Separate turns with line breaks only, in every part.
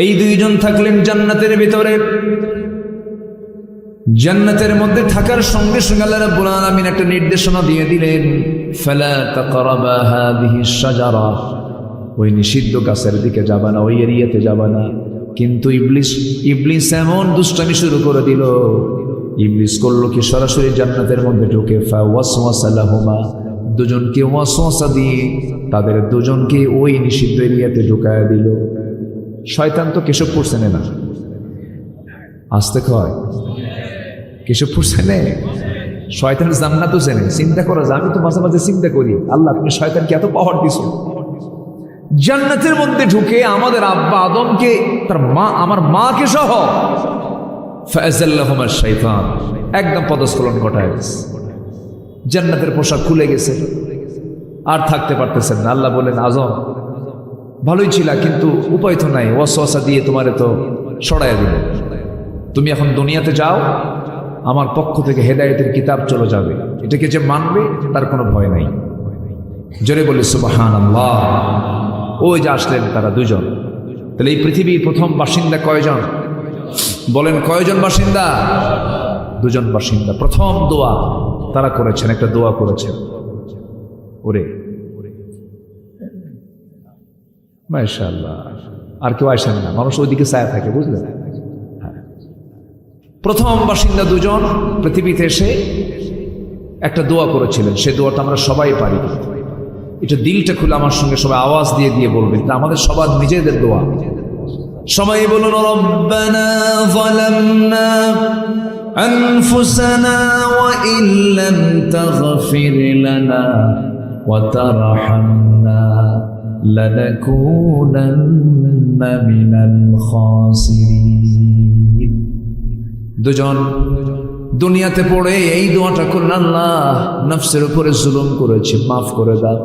এই দুইজন থাকলেন জান্নাতের ভিতরে। জান্নাতের মধ্যে থাকার সঙ্গে সঙ্গে আল্লাহ রাব্বুল আলামিন একটা নির্দেশনা দিয়ে দিলেন, ফালা তাকরাবা হাযিহিশ শাজারা, ওই নিষিদ্ধ গাছের দিকে যাবা না, ওই এরিয়াতে যাবা না। কিন্তু ইবলিস এমন দুষ্টামি শুরু করে দিল। ইবলিস করলো কি, সরাসরি জান্নাতের মধ্যে ঢুকে ফাওয়াসওয়াসা লাহুমা, দুজনকে ওয়াসওয়াসা দিয়ে তাদের দুজনকে ওই নিষিদ্ধ এরিয়াতে ঢুকায় দিল। শয়তান তো কেশবপুর চেনে না, আসতে কয় কেশবপুর চেনে, শয়তান জান্নাতও চেনে। চিন্তা করা যায়, আমি তো মাঝে মাঝে চিন্তা করি, আল্লাহ তুমি শয়তানকে এত পাওয়ার দিছো। জান্নাতের মধ্যে ঢুকে আমাদের আব্বা আদমকে, তার মা, আমার মাকে সহ ফাযাল্লাহুমা শাইতান, একদম পদস্খলন ঘটায় গেছে। জান্নাতের পোশাক খুলে গেছে, আর থাকতে পারতেছেন না। আল্লাহ বলেন, আজম ভালোই ছিল, কিন্তু উপায় তো নাই, ওয়াসওয়াসা দিয়ে তোমারে তো সরাইয়া দিল। তুমি এখন দুনিয়াতে যাও, আমার পক্ষ থেকে হেদায়েতের কিতাব চলে যাবে। এটাকে যে মানবে তার কোনো ভয় নাই। জোরে বলি সুবহানাল্লাহ। ওই যে আসলেন তারা দুজন। তাহলে এই পৃথিবীর প্রথম বাসিন্দা কয়জন? বলেন কয়জন বাসিন্দা? দুজন বাসিন্দা। প্রথম দোয়া তারা করেছেন, একটা দোয়া করেছেন, ওরে মাশাআল্লাহ। আর কেউ আসেন না, মানুষ ওইদিকে ছায়া থাকে, বুঝলেন? প্রথম বাসিন্দা দুজন পৃথিবীতে এসে একটা দোয়া করেছিলেন। সে দোয়াটা আমরা সবাই পারি। এটা দিলটা খুলে আমার সঙ্গে সবাই আওয়াজ দিয়ে দিয়ে বলবেন, এটা আমাদের সবার নিজেদের দোয়া। সবাই বলুন, রব্বানা যালামনা আনফুসানা ওয়া ইল্লাম তাগফির লানা ওয়া তারহামনা লানাকুনান্না মিনাল খাসিরিন। দুজন দুনিয়াতে পড়ে এই দোয়াটা করলেন, আল্লাহ নফসের উপরে জুলুম করেছে, মাফ করে দাও।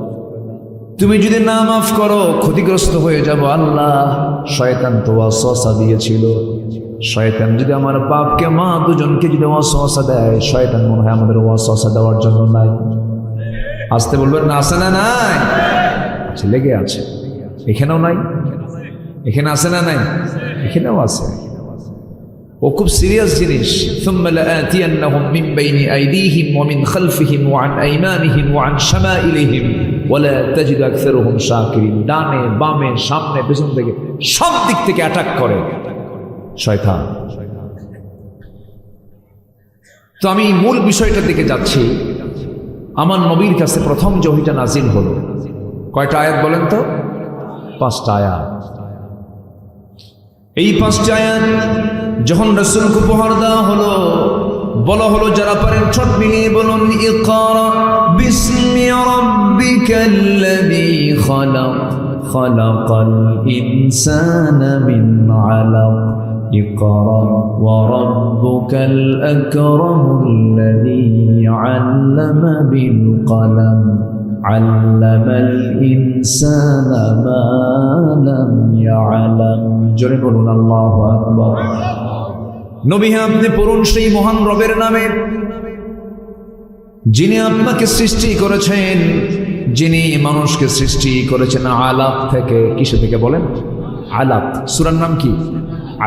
তুমি যদি না মাফ করো ক্ষতিগ্রস্ত হয়ে যাব। আল্লাহ শয়তান তো ওয়াসওয়াসা দিয়েছিল, শয়তান যদি আমার বাপকে মা দুজনকে যদি ওয়াসওয়াসা দেয়, শয়তান মনে হয় আমাদের ওয়াসওয়াসা দেওয়ার জন্য নাই। আসতে বলবেন না, আছে না নাই? আচ্ছা, লেগে আছে। এখানেও নাই? এখানে আছে না নাই? এখানেও আছে। ও খুব সিরিয়াস জিনিস। ثم لآتينهم من بين أيديهم ومن خلفهم وعن أيمانهم وعن شمائلهم ولا تجد أكثرهم شاكرين। ডানে বামে সামনে পেছন থেকে সব দিক থেকে অ্যাটাক করে শয়তান। তো আমি মূল বিষয়টার দিকে যাচ্ছি। আমার নবীর কাছে প্রথম যে ওহীটা নাজিল হলো, কয়টা আয়াত বলেন তো? 5টা আয়াত। এই 5টা আয়াত যখন রাসূলকে উপহার দেওয়া হলো, বলা হলো যারা পারেন ঠোঁট মিলিয়ে বলুন, ইকরা বিসমি রাব্বিকাল্লাযী খালাক খালাকাল ইনসানা মিন আলাক ইকরা ওয়া রাব্বুকাল আকরামুল্লাযী আল্লামা বিল কলম আল্লামাল ইনসানা মা লাম ইয়ালাম। জোরে বলুন আল্লাহু আকবার। নবী, আপনি পড়ুন সেই মহান রবের নামে, যিনি আপনাকে সৃষ্টি করেছেন, যিনি মানুষকে সৃষ্টি করেছেন আলাক থেকে। কিসে থেকে বলেন? আলাক। সূরার নাম কি?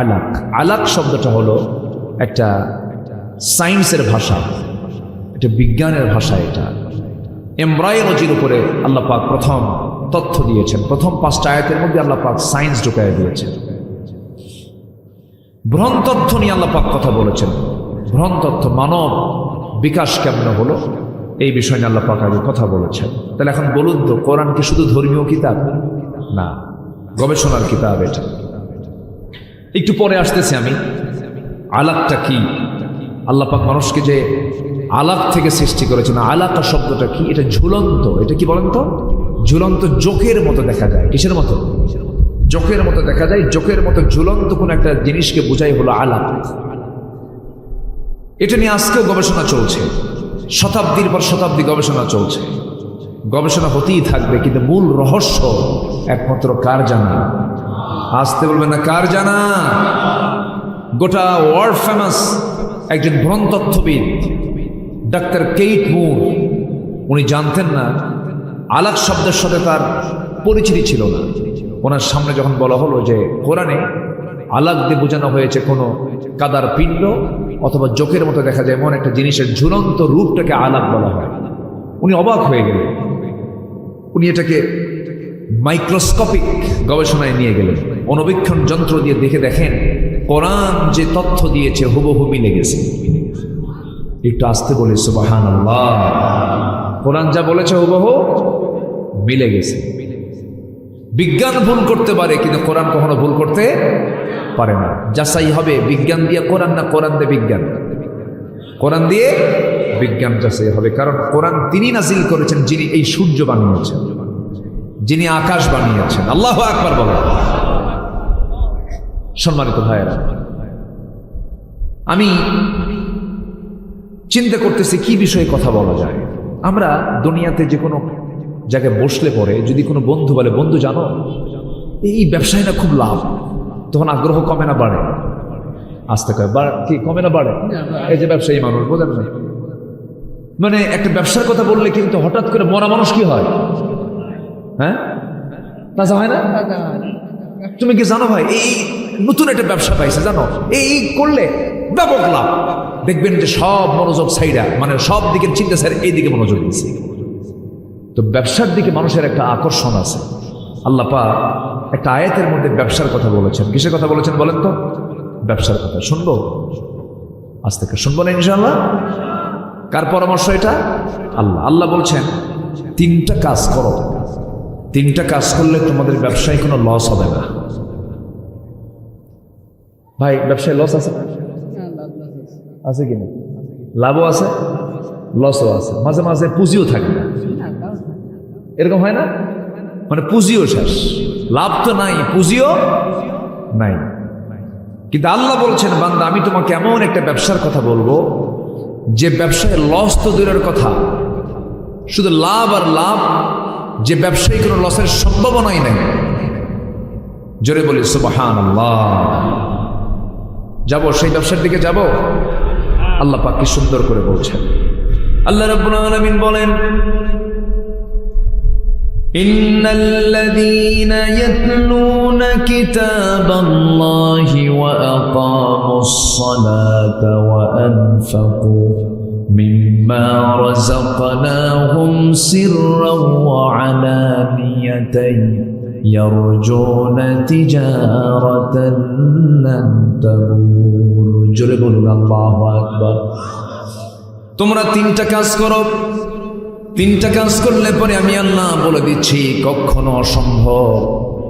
আলাক। আলাক শব্দটা হলো একটা সায়েন্সের ভাষা, এটা বিজ্ঞানের ভাষা। এটা এমব্রায়োলজির উপরে আল্লাহ পাক প্রথম তথ্য দিয়েছেন। প্রথম 5টা আয়াতের মধ্যে আল্লাহ পাক সায়েন্স ঢুকায় দিয়েছেন। ভ্রণ তথ্য নিয়ে আল্লাহ পাক কথা বলেছেন। ভ্রণ তথ্য, মানব বিকাশ কেমন হলো, এই বিষয় নিয়ে আল্লাহ পাক আগে কথা বলেছেন। তাহলে এখন বলুন তো, কোরআন কি শুধু ধর্মীয় কিতাব? না, গবেষণার কিতাব এটা। একটু পরে আসতেছি আমি। আলাকটা কি? আল্লাহ পাক মানুষকে যে আলাক থেকে সৃষ্টি করেছেন, আলাকা শব্দটা কি? এটা ঝুলন্ত। এটা কি বলেন তো? ঝুলন্ত, জোকের মতো দেখা যায়। কিসের মতো? জোকের মতো দেখা যায়। জোকের মতো ঝুলন্ত কোন একটা জিনিসকে বোঝাই হলো আলাক। এটা নিয়ে আজকেও গবেষণা চলছে, শতাব্দীর পর শতাব্দী গবেষণা চলছে। গবেষণা হতেই থাকবে, কিন্তু মূল রহস্য একমাত্র কার জানা? আসতে বলবেন না, কার জানা? গোটা ওয়ার্ল্ড ফেমাস একজন ভ্রণতত্ত্ববিদ ডাক্তার কেইট মুর, উনি জানতেন না, আলাক শব্দের সাথে তার পরিচিতি ছিল না। ওনার সামনে যখন বলা হলো যে কোরআনে আলাগ দিয়ে বোঝানো হয়েছে কোনো কাদার পিণ্ড অথবা জোকের মতো দেখা যায় এমন একটা জিনিসের ঝুলন্ত রূপটাকে আলাগ বলা হয়। উনি অবাক হয়ে গেলেন, উনি এটাকে মাইক্রোস্কোপিক গবেষণায় নিয়ে গেলেন, অণুবীক্ষণ যন্ত্র দিয়ে দেখেন কোরআন যে তথ্য দিয়েছে হুবহু মিলে গেছে। একটু আস্তে বলি সুবহানাল্লাহ। কোরআন যা বলেছে হুবহু মিলে গেছে। বিজ্ঞান ভুল করতে পারে কিন্তু কোরআন কখনো ভুল করতে পারে না। যাচাই হবে বিজ্ঞান দিয়ে কোরআন না কোরআন দিয়ে বিজ্ঞান? কোরআন দিয়ে বিজ্ঞান যাচাই হবে, কারণ কোরআন তিনি নাজিল করেছেন যিনি এই সূর্য বানিয়েছেন, যিনি আকাশ বানিয়েছেন। আল্লাহু আকবার বলেন। সম্মানিত ভাইয়েরা, আমি চিন্তা করতেছি কি বিষয়ে কথা বলা যায়। আমরা দুনিয়াতে যে কোনো জায়গায় বসলে পরে যদি কোনো বন্ধু বলে, বন্ধু জানো এই ব্যবসায় না খুব লাভ, তখন আগ্রহ কমে না বাড়ে? আস্তে কয় কি কমে না বাড়ে? এই যে ব্যবসায়ী মানুষ, বোঝেন না, মানে একটা ব্যবসার কথা বললে কিন্তু হঠাৎ করে মরা মানুষ কি হয়? হ্যাঁ, তাজা হয় না? তুমি কি জানো ভাই এই নতুন একটা ব্যবসা পাইছে, জানো এই করলে ব্যাপক লাভ। দেখবেন যে সব মনোযোগ সাইডা, মানে সব দিকের চিন্তা স্যার এই দিকে মনোযোগ দিচ্ছে। তো ব্যবসার দিকে মানুষের একটা আকর্ষণ আছে। আল্লাহ পাক একটা আয়াতের মধ্যে ব্যবসার কথা বলেছেন। কিসের কথা বলেছেন বলেন তো? ব্যবসার কথা। শুনবো? আজ থেকে শুনবো না ইনশাআল্লাহ? কার পরামর্শ এটা? আল্লাহ। আল্লাহ বলছেন তিনটা কাজ করো, তিনটা কাজ করলে তোমাদের ব্যবসায় কোনো লস হবে না। ভাই ব্যবসায় লস আছে? আছে কিনা? লাভও আছে, লসও আছে, মাঝে মাঝে পুঁজিও থাকে না, এরকম হয় না? মানে পুঁজিও শেষ, লাভ তো নাই, পুঁজিও নাই। কিন্তু আল্লাহ বলছেন বান্দা আমি তোমাকে এমন একটা ব্যবসার কথা বলবো যে ব্যবসায় লস তো দূরের কথা, শুধু লাভ আর লাভ, যে ব্যবসায় কোনো লসের সম্ভাবনাই নাই। জোরে বলি সুবহানাল্লাহ। যাবো সেই ব্যবসার দিকে যাব? আল্লাহ পাক কি সুন্দর করে বলছেন। আল্লাহ রাব্বুল আলামিন বলেন ইন্নাল্লাযীনা ইয়াতলুনা কিতাবাল্লাহি ওয়া আকামুস সালাতা ওয়া আনফাকু মিম্মা রাযাকনাহুম সিররান ওয়া আলানিয়াতান ইয়ারজুনা তিজারাতান লান তাবুর। জোরে বলুন আল্লাহু আকবার। তোমরা তিনটা কাজ করো, তিনটা কাজ করলে পরে আমি আল্লাহ বলে দিচ্ছি কখনো অসম্ভব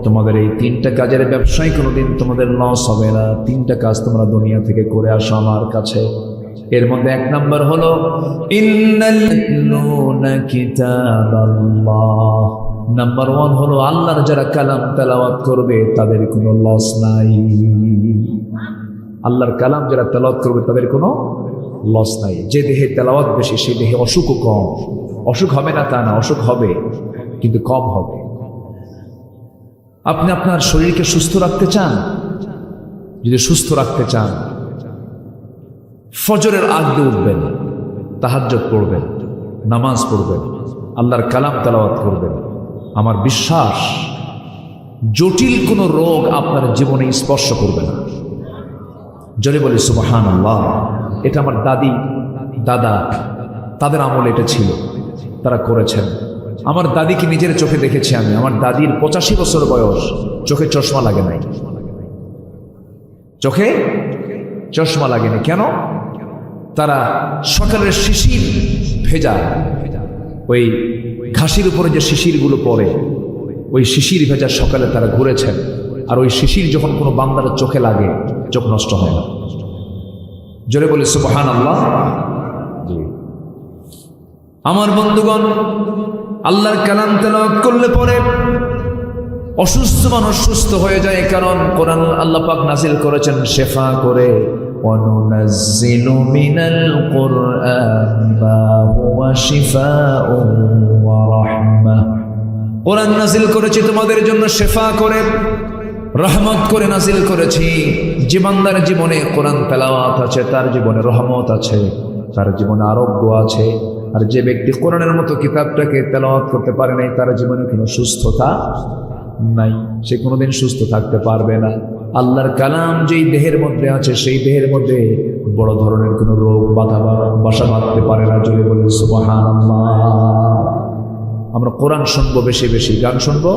তোমাদের এই তিনটা কাজের ব্যবসায় কোনোদিন তোমাদের লস হবে না। তিনটা কাজ তোমরা দুনিয়া থেকে করে আসো আমার কাছে। এর মধ্যে এক নাম্বার হলো ইন্নাল্লাযীনা কিতাবাল্লাহ। নাম্বার 1 হলো আল্লাহর যারা কালাম তেলাওয়াত করবে তাদের কোনো লস নাই। আল্লাহর কালাম যারা তেলাওয়াত করবে তাদের কোনো লস নাই। যে দেহে তেলাওয়াত বেশি সেই দেহে অসুখও কম। অসুখ হবে না তা না, অসুখ হবে কিন্তু কম হবে। আপনি আপনার শরীরকে সুস্থ রাখতে চান? যদি সুস্থ রাখতে চান ফজরের আগ দিয়ে উঠবেন, তাহাজ্জুদ পড়বেন, নামাজ পড়বেন, আল্লাহর কালাম তেলাওয়াত করবেন। আমার বিশ্বাস জটিল কোনো রোগ আপনার জীবনে স্পর্শ করবে না। জোরে বলি সুবহানাল্লাহ। এটা আমার দাদি দাদা তাদের আমলে এটা ছিল, তারা করেছেন। আমার দাদিকে নিজের চোখে দেখেছি আমি। আমার দাদির 85 বছর বয়স, চোখে চশমা লাগে নাই, চোখে চশমা লাগেনি। কেন? তারা সকালের শিশির ভেজা, ওই ঘাসের উপরে যে শিশিরগুলো পড়ে ওই শিশির ভেজা সকালে তারা ঘুরেছেন। আর ওই শিশির যখন কোনো বান্দার চোখে লাগে চোখ নষ্ট হয় না। জোরে বলি সুবহানাল্লাহ। আমার বন্ধুগণ, আল্লাহর কালাম তেলাওয়াত করলে পরে অসুস্থ মানুষ সুস্থ হয়ে যায়, কারণ কোরআন আল্লাহ পাক নাজিল করেছেন শেফা করে। ওয়ানুনাজ্জিলু মিনাল কুরআনি মা হুয়া শিফাউন ওয়া রাহমাহ। কোরআন নাজিল করেছি তোমাদের জন্য শেফা করে, রহমত করে নাজিল করেছি। যে বান্দার জীবনে কোরআন তেলাওয়াত আছে তার জীবনে রহমত আছে, তার জীবনে আরোগ্য আছে। আর যে ব্যক্তি কোরআনের মতো কিতাবটাকে তেলাওয়াত করতে পারে নাই তার জীবনে কোনো সুস্থতা নাই, সে কোনোদিন সুস্থ থাকতে পারবে না। আল্লাহর কালাম যেই দেহের মধ্যে আছে সেই দেহের মধ্যে বড় ধরনের কোনো রোগ বাসা বাঁধতে পারে না। জোরে বলে সুবহানাল্লাহ। আমরা কোরআন শুনবো বেশি বেশি, গান শুনবো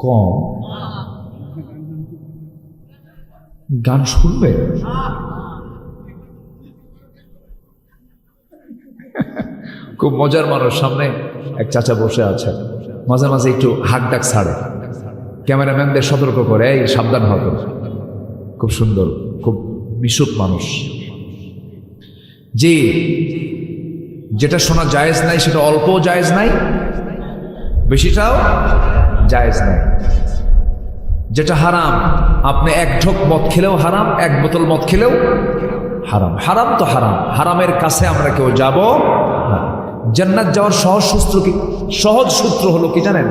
কম। গান শুনবে খুব মজার মানুষ। সামনে এক চাচা বসে আছে, মাঝে মাঝে একটু হাক ডাক ছাড়ে, ক্যামেরাম্যানদের সতর্ক করে, এই সাবধান হবে। খুব সুন্দর, খুব মিশুক মানুষ। যে যেটা শোনা জায়েজ নাই সেটা অল্প জায়েজ নাই, বেশিটাও জায়েজ নাই। যেটা হারাম, আপনি এক ঢোক মদ খেলেও হারাম, এক বোতল মদ খেলেও হারাম। হারাম তো হারাম, হারামের কাছে আমরা কেউ যাব না। জান্নাত যাওয়ার সহজ সূত্র কি? সহজ সূত্র হলো কি জানেন?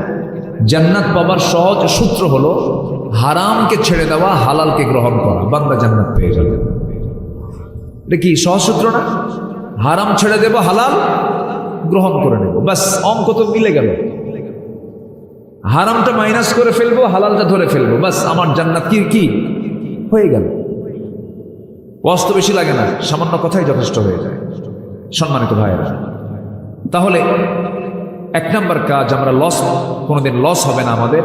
জান্নাত পাবার সহজ সূত্র হলো হারামকে ছেড়ে দেওয়া, হালালকে গ্রহণ করা, বান্দা জান্নাত পেয়ে যাবে। এটা কি সহজ সূত্র না? হারাম ছেড়ে দেব, হালাল গ্রহণ করে নেব, ব্যাস অঙ্ক তো মিলে গেল। হারামটা মাইনাস করে ফেলবো, হালালটা ধরে ফেলবো, ব্যাস আমার জান্নাত কি হয়ে গেল। কষ্ট বেশি লাগে না, সামান্য কথাই যথেষ্ট হয়ে যায়। সম্মানিত ভাইয়েরা, তাহলে এক নম্বর কাজ, আমরা কোনোদিন লস হবে না আমাদের,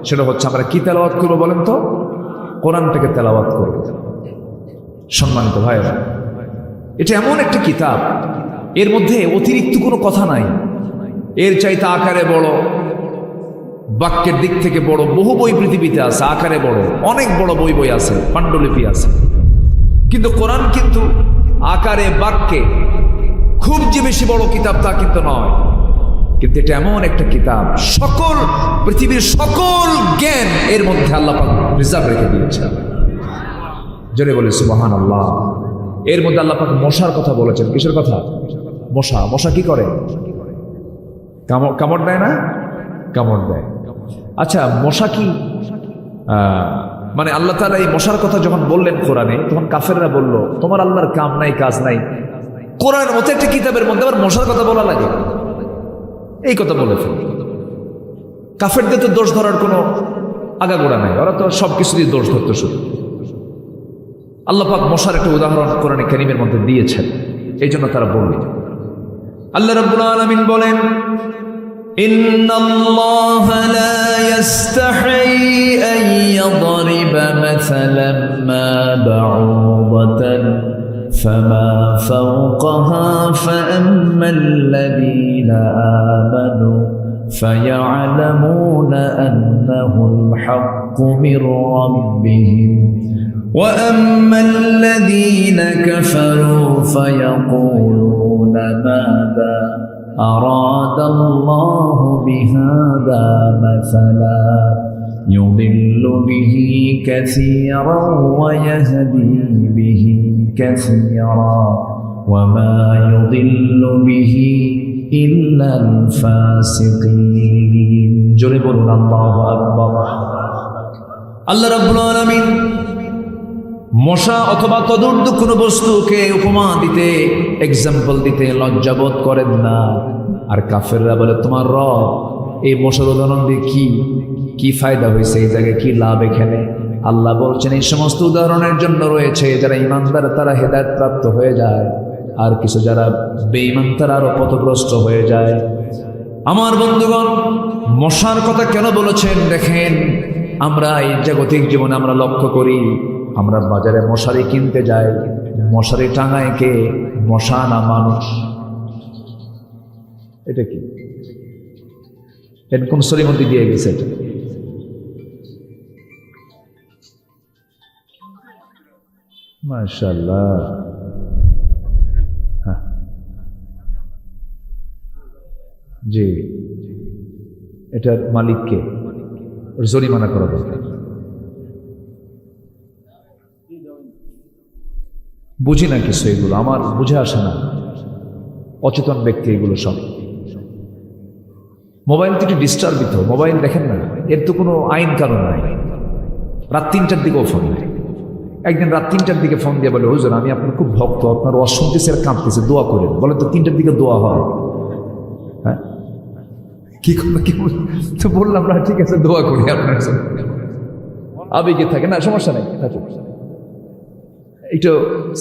সেটা হচ্ছে আমরা কি তেলাওয়াত করবো বলেন তো? কোরআন থেকে তেলাওয়াত করবো। সম্মানিত ভাইয়েরা, এটা এমন একটা কিতাব, এর মধ্যে অতিরিক্ত কোনো কথা নাই। এর চাইতে আকারে বড়, বাক্যের দিক থেকে বড় বহু বই পৃথিবীতে আছে। আকারে বড় অনেক বড় বই আছে, পাণ্ডুলিপি আছে। কিন্তু কোরআন কিন্তু আকারে, বাক্যে খুব যে বেশি বড় কিতাব তা কিন্তু নয়। কিন্তু এটা এমন একটা কিতাব, সকল পৃথিবীর সকল জ্ঞান এর মধ্যে আল্লাহ পাক রিজার্ভ রেখে দিয়েছেন। জোরে বলে সুবহানাল্লাহ। এর মধ্যে আল্লাহ পাক মশার কথা বলেছেন। কিসের কথা? মশা কি করে? কামড় দেয় না? কামড় দেয়। আচ্ছা, মশা কি মানে আল্লাহ তাআলা এই মশার কথা যখন বললেন কোরআনে, তখন কাফেররা বলল, তোমার আল্লাহর কাম নাই, কাজ নাই, কোরআনের মতো একটা কিতাবের মধ্যে আবার মশার কথা বলা লাগে? এই কথা বলে ফেল। কাফেরদের তো দোষ ধরার কোনো আগাগোড়া নাই, ওরা তো সব কিছু দিয়ে দোষ ধরতে শুরু। আল্লাহ পাক মশার একটা উদাহরণ কোরআনে কারীমের মধ্যে দিয়েছেন, এই জন্য তারা বলল। আল্লাহ রাব্বুল আলামিন বলেন, ইন্নাল্লাহা লা ইস্তাহি আন ইয়াদরিবা মাসালান মা বাউদাতান ফামা ফাওকাহা ফাআম্মাল লাযীনা আমানু ফায়া'লামুনা আন্নাহুল হাক্কু মির রাব্বিহিম وأما الذين كفروا فيقولون ماذا أراد الله بهذا مثلا يضل به كثيرا ويهدي به كثيرا وما يضل به إلا الفاسقين جربوا الله أكبر الله رب العالمين মশা অথবা তদূর্ধ্ব কোনো বস্তুকে উপমা দিতে, এক্সাম্পল দিতে লজ্জাবোধ করেন না। আর কাফেররা বলে, তোমার রব এই মশার উদাহরণ দিয়ে কি ফায়দা হয়েছে, এই জায়গায় কি লাভ এখানে? আল্লাহ বলছেন, এই সমস্ত উদাহরণের জন্য রয়েছে যারা ইমানদার তারা হেদায়েত প্রাপ্ত হয়ে যায়, আর কিছু যারা বেঈমান তারা আরো পথভ্রষ্ট হয়ে যায়। আমার বন্ধুগণ, মশার কথা কেন বলেছেন দেখেন। আমরা এই জাগতিক জীবনে আমরা লক্ষ্য করি, আমরা বাজারে মশারি কিনতে যাই, মশারি টাঙায় কে? মশা না মানুষ? এটা কি কোন সরির মধ্যে দিয়ে গেছে? এটা মাশাআল্লাহ। হ্যাঁ জি, এটার মালিককে জরিমানা করা দরকার। বুঝি না কিছু, এগুলো আমার বুঝে আসে না, অচেতন ব্যক্তি এগুলো সব। মোবাইল থেকে ডিস্টার্বিত, মোবাইল দেখেন না, এর তো কোনো আইন কানুন নাই। রাত 3টার দিকেও ফোন দেয়। একদিন রাত 3টার দিকে ফোন দিয়ে বলে, হুজুর আমি আপনার খুব ভক্ত, আপনার ওয়াজ শুনতেছে আর কাঁদতেছে, দোয়া করেন। বলে তো 3টার দিকে দোয়া হয়? হ্যাঁ, কি তো বললাম না, ঠিক আছে দোয়া করি আপনার জন্য। আবেগে থাকে, না সমস্যা নেই, থাকুক, একটু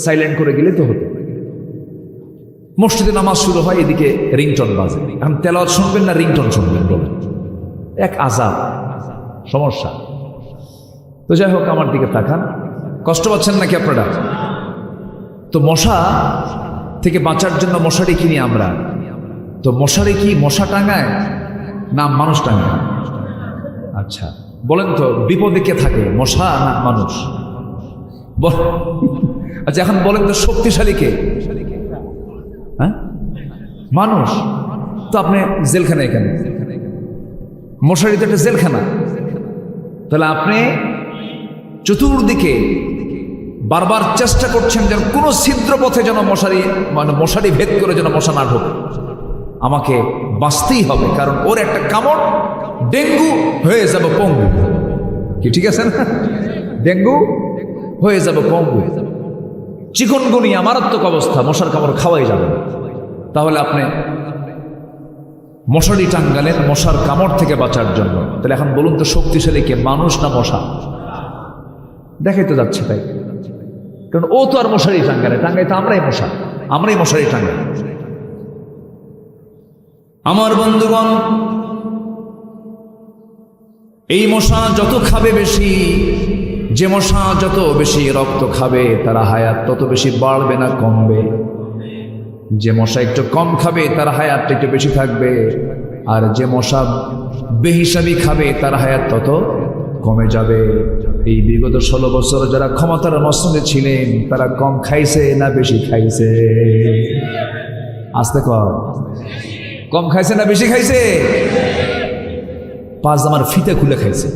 সাইলেন্ট করে গেলে তো হতো। মসজিদে নামাজ শুরু হয়, এদিকে রিংটন বাজে। এখন তেলাওয়াত শুনবেন না রিংটন শুনবেন, বলেন? এক আজাব, সমস্যা। তো যাই হোক, আমার দিকে তাকান, কষ্ট পাচ্ছেন নাকি আপনারা? তো মশা থেকে বাঁচার জন্য মশারি কিনি আমরা। তো মশারি কি মশা টাঙায় না মানুষ টাঙায়? আচ্ছা বলেন তো, বিপদে কে থাকে, মশা না মানুষ? আচ্ছা এখন বলেন তো, শক্তিশালী কে? হ্যাঁ, মানুষ। তো আপনি জেলখানা, এখানে মশারি তো একটা জেলখানা। তাহলে আপনি চতুর্দিকে বারবার চেষ্টা করছেন যেন কোনো ছিদ্র পথে যেন মশারি ভেদ করে যেন মশা না ঢোকে। আমাকে বাঁচতেই হবে, কারণ ওর একটা কামড় ডেঙ্গু হয়ে যাবে পঙ্গু। কি ঠিক আছে না? ডেঙ্গু হয়ে যাবে পঙ্গু, চিকনগুনিয়া মারাত্মক অবস্থা, মশার কামড় খাওয়াই যাবে। তাহলে আপনি মশারি টাঙ্গালেন মশার কামড় থেকে বাঁচার জন্য। তাহলে এখন বলুন তো, শক্তিশালী কে, মানুষ না মশা? দেখাই তো যাচ্ছে তাই, কারণ ও তো আর মশারি টাঙ্গালে, টাঙ্গাই তো আমরাই মশা, আমরাই মশারি টাঙ্গাই। আমার বন্ধুগণ, এই মশা যত খাবে বেশি, যে মশা যত বেশি রক্ত খাবে তার হায়াত তত বেশি বাড়বে না কমবে। যে মশা একটু কম খাবে তার হায়াতটা একটু বেশি থাকবে, আর যে মশা বেহিসাবি খাবে তার হায়াত তত কমে যাবে। এই বিগত 16 বছর যারা ক্ষমতার মসনদে ছিলেন, তারা কম খাইছে না বেশি খাইছে? আস্তে কর, কম খাইছে না বেশি খাইছে? পাজামার ফিতা খুলে খাইছে,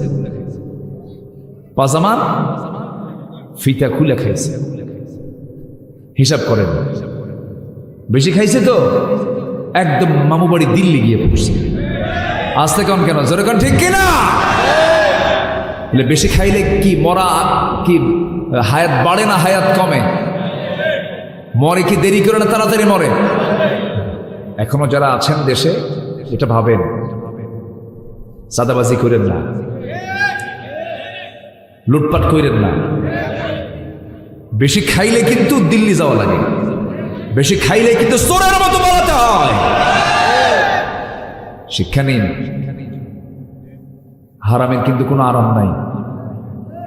পাজামার ফিতা খুলে খাইছে। হিসাব করেন, বেশি খাইছে তো একদম মামু বাড়ি দিল্লি গিয়ে পড়ছে। আস্তে কন কেন, জোরে কন, ঠিক কিনা? বেশি খাইলে কি মরা কি হায়াত বাড়ে না হায়াত কমে? মরে কি দেরি করে না তাড়াতাড়ি মরে? এখনো যারা আছেন দেশে, এটা ভাবেন, সাদাবাজি করেন না, লুটপাট করেন না। বেশি খাইলে কিন্তু দিল্লি যাওয়া লাগে, বেশি খাইলে কিন্তু চোরের মতো বলাতে হয়। শিক্ষা নিন, হারামের কিন্তু কোনো আরাম নাই,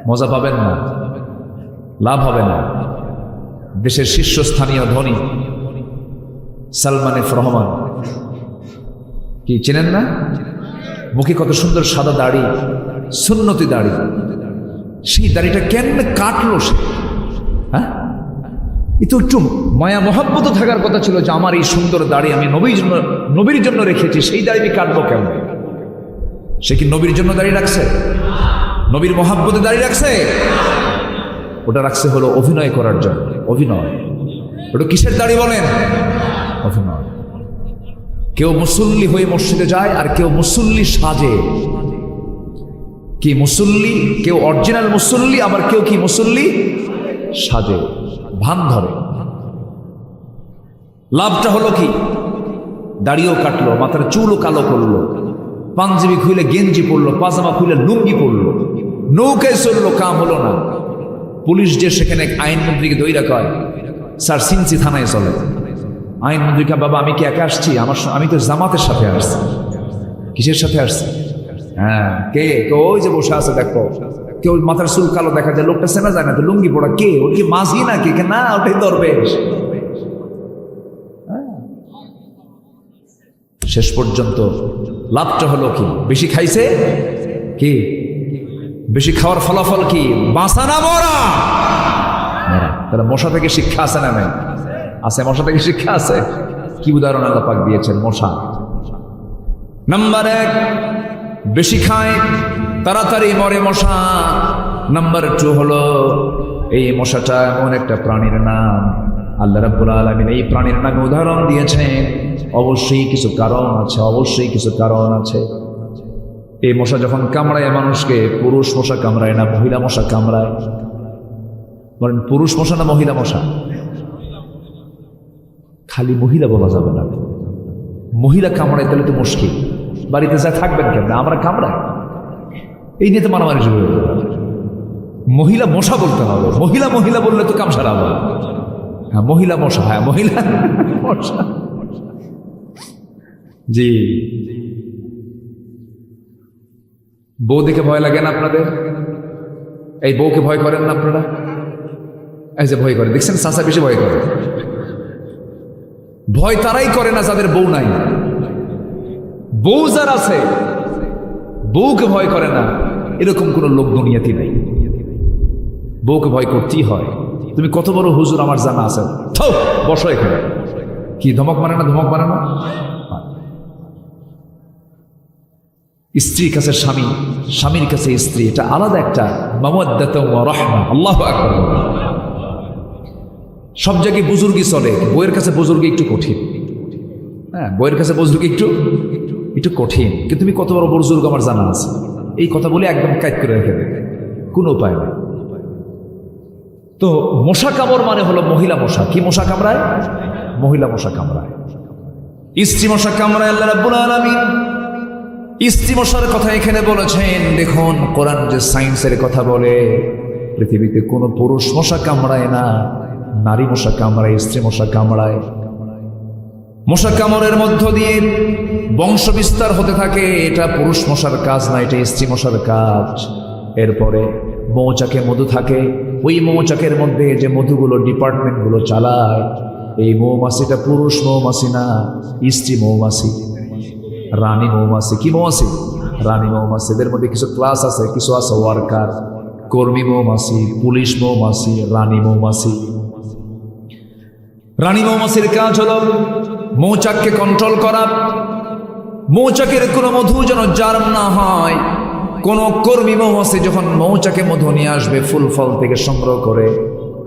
মজা পাবেন না, লাভ হবে না। দেশের শীর্ষস্থানীয় ধনী সালমান এফ রহমান, কি চেনেন না? মুখে কত সুন্দর সাদা দাড়ি, সুন্নতি দাড়ি। সেই দাড়িটা কেমনে কাটলো সে? হ্যাঁ, এতো একটু মায়া মহাব্বত থাকার কথা ছিল যে আমার এই সুন্দর দাড়ি আমি নবীর জন্য রেখেছি, সেই দাড়ি আমি কাটবো কেমন? সে কি নবীর জন্য দাড়ি রাখছে? নবীর মহাব্বতে দাড়ি রাখছে? ওটা রাখছে হলো অভিনয় করার জন্য। অভিনয়, ওটা কিসের দাড়ি বলেন? অভিনয়। কেউ মুসল্লি হয়ে মসজিদে যায়, আর কেউ মুসল্লি সাজে। কি মুসল্লি? কেউ অরিজিনাল মুসল্লি, আবার কেউ কি মুসল্লি সাজে, ভান ধরে। লাভটা হলো কি? দাড়িও কাটলো, মাথার চুলও কালো করলো, পাঞ্জাবি খুলে গেঞ্জি পরলো, পাজামা খুলে লুঙ্গি পরলো, নৌকায় চললো, কাম হলো না। পুলিশ যে সেখানে আইনমন্ত্রীকে দইরা কয়, স্যার সিনসি থানায় চলে। আইনমন্ত্রীকে, বাবা আমি কি একা আসছি? আমি তো জামাতের সাথে আসছি। কিসের সাথে আসছি? হ্যাঁ, কে? ওই যে বসে আছে দেখো, কেউ মাথার চুল কালো দেখা যায়, লোকটা চেনা যায় না তো, লুঙ্গি পড়া কে? ওর কি মাঝি নাকি? না, ওটাই দরবেশ। শেষ পর্যন্ত লাভটা হলো কি? বেশি খাইছে কি? বেশি খাওয়ার ফলাফল কি? বাঁচা না মরা? তাহলে মশা থেকে শিক্ষা আছে না? নাই আছে, মশা থেকে শিক্ষা আছে। কি উদাহরণ আল্লাহ পাক দিয়েছেন? মশা। নাম্বার 1, বেশি খায় তাড়াতাড়ি মরে মশা। নাম্বার 2 হলো, এই মশাটা এমন একটা প্রাণীর নাম, আল্লাহ রাব্বুল আলামিন এই প্রাণীর নামে উদাহরণ দিয়েছেন। অবশ্যই কিছু কারণ আছে, অবশ্যই কিছু কারণ আছে। এই মশা যখন কামড়ায় মানুষকে, পুরুষ মশা কামড়ায় না, মহিলা মশা কামড়ায়। বলেন, পুরুষ মশা না মহিলা মশা? খালি মহিলা বলা যাবে না, মহিলা কামড়ায় তাহলে তো মুশকিল। বাড়িতে যা থাকবেন কেন? আমরা কামড়াই, এই নিয়ে তো মারামারি শুরু হয়ে যাবে। মহিলা মশা বলতে হবে, মহিলা মহিলা বললে তো কাম সারা হবে। হ্যাঁ মহিলা মশা, হ্যাঁ মহিলা মশা। জি, বউ দেখে ভয় লাগে না আপনাদের? এই বউকে ভয় করেন না আপনারা? এই যে ভয় করে, দেখছেন চাচা বেশি ভয় করে। ভয় তারাই করে না যাদের বউ নাই। বউ যার আছে, বউকে ভয় করে না, এরকম কোন লোক দুনিয়াতে নাই। বউকে ভয় করতেই হয়। তুমি কত বড় হুজুর আমার জানা আছে, বসো এখানে। কি ধমক মানে না? ধমক মানে না? স্ত্রীর কাছে স্বামী, স্বামীর কাছে স্ত্রী, এটা আলাদা একটা মাওয়াদ্দাত ওয়া রাহমা। আল্লাহু আকবার। সব জায়গায় বুজুর্গি চলে, বইয়ের কাছে বুজুর্গি একটু কঠিন। হ্যাঁ, বইয়ের কাছে বুজুর্গি একটু কঠিন। কিন্তু তুমি কত বড় বুজুর্গ আমার জানা আছে, এই কথা বলে একদম কাজ করে রেখে দেবে, কোনো উপায় নেই। তো মশা কামড় মানে হলো মহিলা মশা। কি মশা কামড়ায়? মহিলা মশা কামড়ায়। স্ত্রী মশা কামড়ায় আল্লাহ রাব্বুল আলামিন স্ত্রী মশার কথা এখানে বলেছেন। দেখুন কোরআন যে সায়েন্সের কথা বলে, পৃথিবীতে কোনো পুরুষ মশা কামড়ায় না, নারী মশা কামড়ায়, স্ত্রী মশা কামড়ায়। মশা কামড়ের মধ্য দিয়ে বংশ বিস্তার হতে থাকে, এটা পুরুষ মশার কাজ না, এটা স্ত্রী মশার কাজ। এরপরে মৌচাকে মধু থাকে, ওই মৌচাকের মধ্যে যে মধুগুলো ডিপার্টমেন্টগুলো চালায়, এই মৌমাছিটা পুরুষ মৌমাছি না, স্ত্রী মৌমাছি, রানী মৌমাছি। কি মৌমাছি? রানী মৌমাছি। এদের মধ্যে কিছু ক্লাস আছে, কিছু আছে ওয়ার্কার, কর্মী মৌমাছি, পুলিশ মৌমাছি, রানী মৌমাছি। রানী মৌমাছির কাজ হলো মৌচাককে কন্ট্রোল করা, মৌচাকের কোনো মধু যেন জার্ম না হয়। কোন কর্মী মৌমাছি যখন মৌচাকে মধু নিয়ে আসবে ফুল ফল থেকে সংগ্রহ করে,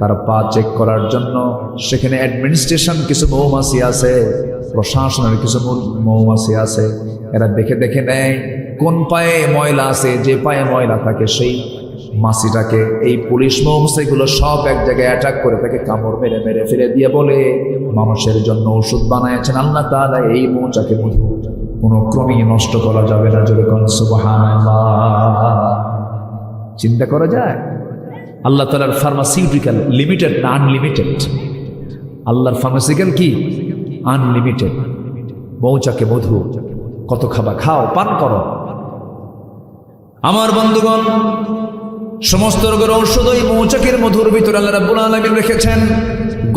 তার পা চেক করার জন্য সেখানে অ্যাডমিনিস্ট্রেশন কিছু মৌমাছি আছে, প্রশাসনের কিছু মৌমাছি আছে। এরা দেখে দেখে নেয় কোন পায়ে ময়লা আছে, যে পায়ে ময়লা থাকে সেই মাছিটাকে এই পুলিশ মৌমাছিগুলো সব এক জায়গায় অ্যাটাক করে তাকে কামড় মেরে মেরে ফেলে দিয়ে বলে মানুষের জন্য ওষুধ বানাইছেন আল্লাহ তাআলা, এই মৌচাকে মধু কোনো ক্রমেই নষ্ট করা যাবে না। জোরে কোন সুবহানাল্লাহ। চিন্তা করা যায়? আল্লাহ তাআলার ফার্মাসিউটিক্যাল লিমিটেড না আনলিমিটেড? আল্লাহর ফার্মাসিউটিক্যাল কি? আনলিমিটেড। মৌচাকে মধু কত খাবা, খাও, পান করো। আমার বন্ধুগণ, সমস্ত রোগের ঔষধ ওই মৌচাকের মধুর ভিতরে আল্লাহ রাব্বুল আলামিন রেখেছেন।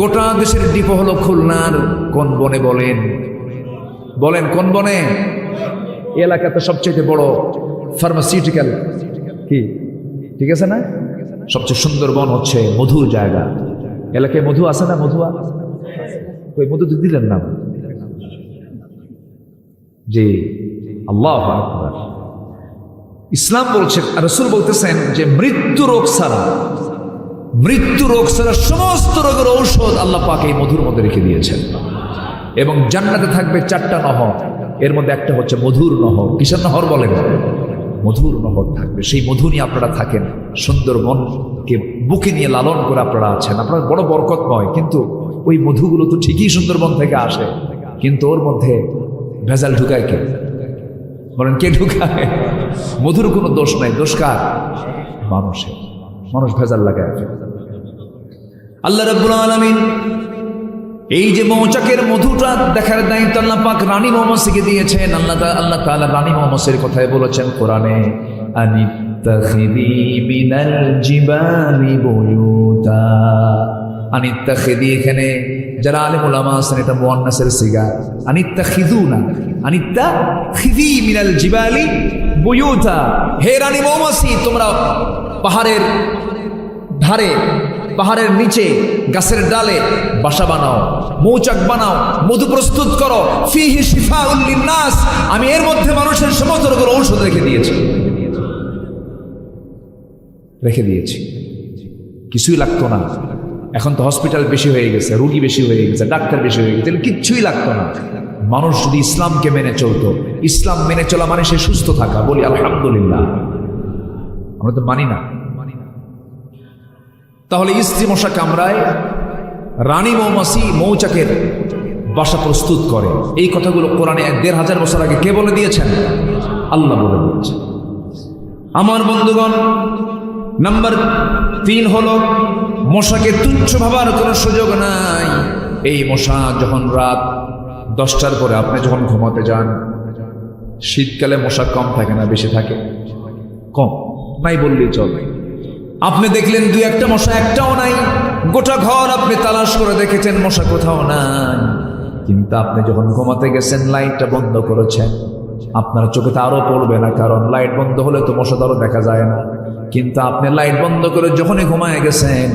গোটা দেশের ডিপো হলো খুলনার কোন বনে? বলেন কোন বনে? এলাকাতে সবচেয়ে বড় ফার্মাসিউটিক্যাল কি, ঠিক আছে না? সবচেয়ে সুন্দর বন হচ্ছে মধুর জায়গা। এলাকায় মধু আছে না? মধু ওই মধু দিলেন না? জি, আল্লাহু আকবার। ইসলাম বলছে, রাসূল বলতেছেন যে মৃত্যু রোগ ছাড়া সমস্ত রোগের ঔষধ আল্লাহ পাক এই মধুর মধ্যে রেখে দিয়েছেন। এবং জান্নাতে থাকবে 4টা নহর, এর মধ্যে একটা হচ্ছে মধুর নহর। কিসের নহর বলেন? মধুর নহর থাকবে। সেই মধু নিয়ে আপনারা থাকেন, সুন্দরবনকে বুকে নিয়ে লালন করে আপনারা আছেন। আপনার বড় বরকতময়। কিন্তু ওই মধুগুলো তো ঠিকই সুন্দরবন থেকে আসে, কিন্তু ওর মধ্যে ভেজাল ঢুকায় কে? বলেন কে ঢুকায়? মধুর কোনো দোষ নাই, দোষ কার? মানুষের। মানুষ ভেজাল লাগায়। আল্লাহ রাব্বুল আলামিন এই যে মৌচাকের মধুটা দেখার দায়িত্ব আল্লাহ পাক রানী মৌমাছিকে দিয়েছেন। আল্লাহ তাআলা রানী মৌমাছির কথাই বলেছেন কোরআনে, আনিত্তাখিদি মিনাল জিবালি বুয়ুতা। আনিত্তাখিদি, এখানে যারা আলেম উলামা আছেন এটা মুয়ান্নাসের সিগা। আনিত্তাখিদু না, আনিত্তাখিদি মিনাল জিবালি বুয়ুতা। হে রানী মৌমাছি, তোমরা পাহাড়ের ধারে, পাহাড়ের নিচে, গাছের ডালে বাসা বানাও, মৌচাক বানাও, মধু প্রস্তুত করো। ফিহি শিফাউল লিন্নাস, আমি এর মধ্যে মানুষের সমস্ত রোগের ঔষধ রেখে দিয়েছি। কিছুই লাগতো না। এখন তো হসপিটাল বেশি হয়ে গেছে, রোগী বেশি হয়ে গেছে, ডাক্তার বেশি হয়ে গেছে, কিচ্ছুই লাগতো না। মানুষ যদি ইসলামকে মেনে চলতো, ইসলাম মেনে চলা মানে সে সুস্থ থাকা। বলি আলহামদুলিল্লাহ। আমরা তো মানি না। তাহলে স্ত্রী মশা কামড়ায়, রানী মৌমাছি মৌচাকের বাসা প্রস্তুত করে। এই কথাগুলো কোরআনে ১,৫০০ বছর আগে কে বলে দিয়েছেন? আল্লাহ বলে দিয়েছেন। আমার বন্ধুগণ, নাম্বার 3 হলো মশাকে তুচ্ছ ভাবার কোনো সুযোগ নাই। এই মশা যখন রাত 10টার পরে আপনি যখন ঘুমাতে যান, শীতকালে মশা কম থাকে না বেশি থাকে? কম নাই বললেই চলে। আপনি দেখলেন 2-1টা মশা, একটাও নাই। গোটা ঘর আপনি তালাশ করে দেখেছেন, মশা কোথাও নাই। কিন্তু আপনি যখন ঘুমাতে গেছেন, লাইটটা বন্ধ করেছেন, আপনার চোখে তো আরো পড়বে না, কারণ লাইট বন্ধ হলে তো মশা আরো দেখা যায় না। কিন্তু আপনি লাইট বন্ধ করে যখনই ঘুমায় গেছেন,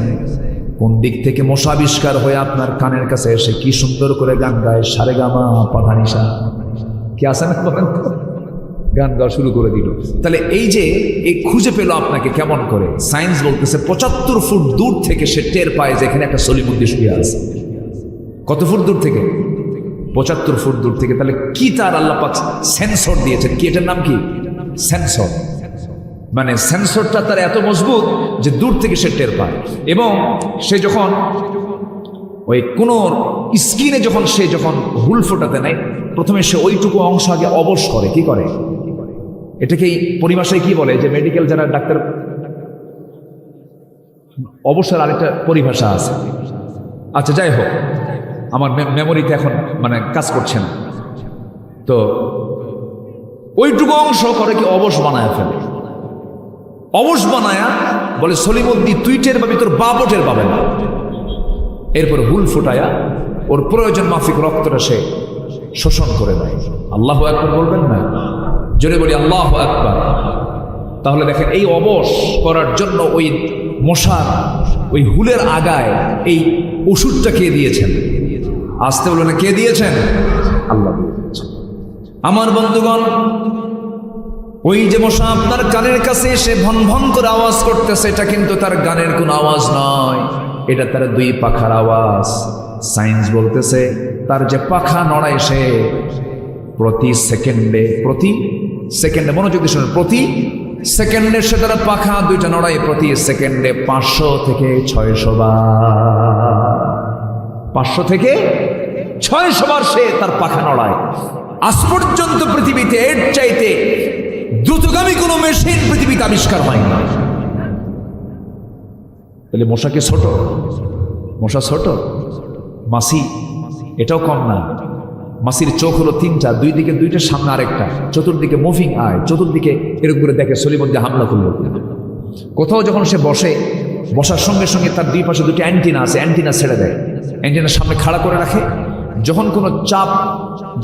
কোন দিক থেকে মশা আবিষ্কার হয়ে আপনার কানের কাছে এসে কি সুন্দর করে গান গায়, সারেগামা পাধানিসা, কি আছে না বলেন, গান গাওয়া শুরু করে দিল। তাহলে এই যে এই খুঁজে পেল আপনাকে কেমন করে? সায়েন্স বলতেছে 75 ফুট দূর থেকে সে টের পায় যে এখানে একটা সলিমুদ্দি শুয়ে আছে। কত ফুট দূর থেকে? 75 ফুট দূর থেকে। তাহলে কি তার আল্লাহ পাক সেন্সর দিয়েছেন, কি এটার নাম কি? সেন্সর। মানে সেন্সরটা তার এত মজবুত যে দূর থেকে সে টের পায়। এবং সে যখন ওই কোন স্কিনে যখন সে যখন হুল ফোটাতে নেয়, প্রথমে সে ওইটুকু অংশ আগে অবশ করে। কি করে? এটাকে পরিভাষায় কি বলে, যে মেডিকেল যারা ডাক্তার, অবসর আরেকটা পরিভাষা আছে। আচ্ছা যাই হোক, আমার মেমোরিতে এখন মানে কাজ করছে না। তো ওইটুকু অংশ করে কি অবশ বানায় ফেলে। অবশ বানায়া বলে সলিমুদ্দি তুই টের পাবি, তোর বাপও টের পাবে না। এরপর হুল ফুটায়া ওর প্রয়োজন মাফিক রক্তটা সে শোষণ করে দেয়। আল্লাহু আকবার বলবেন না? জোরে বলি আল্লাহু আকবার। তাহলে দেখেন, এই অবশ করার জন্য ওই মশার ওই হুলের আগায় এই ওষুধটা কে দিয়েছেন? আসতে বলে না, কে দিয়েছেন? আল্লাহ দিয়েছেন। আমার বন্ধুগণ, ওই যে মশা আপনার কানের কাছে এসে ভন ভন করে আওয়াজ করতেছে, এটা কিন্তু তার গানের কোনো আওয়াজ নয়, এটা তার 2 পাখার আওয়াজ। সায়েন্স বলতেছে তার যে পাখা নড়ায় সে প্রতি সেকেন্ডে মনোযোগ দিয়ে শুনুন, প্রতি সেকেন্ডে সে তার পাখা 2টা নড়ায়, প্রতি সেকেন্ডে 500 থেকে 600 বার। 500 থেকে 600 বার সে তার পাখা নড়ায়। আজ পর্যন্ত পৃথিবীতে এর চাইতে দ্রুতগামী কোনো মেশিন পৃথিবীতে আবিষ্কার হয়নি। তাহলে মশাকে ছোট, মশা ছোট, মাছি এটাও কম না। মাছির চোখ হলো 3টা, 2 দিকে 2টা, সামনে আরেকটা, চতুর্দিকে মুভিং আয়, চতুর্দিকে এরকম করে দেখে সলিমুদ্দি হামলা করলো। কোথাও যখন সে বসে, বসার সঙ্গে সঙ্গে তার 2 পাশে 2টি অ্যান্টিনা আছে, অ্যান্টিনা ছেড়ে দেয়, অ্যান্টিনার সামনে খাড়া করে রাখে। যখন কোনো চাপ,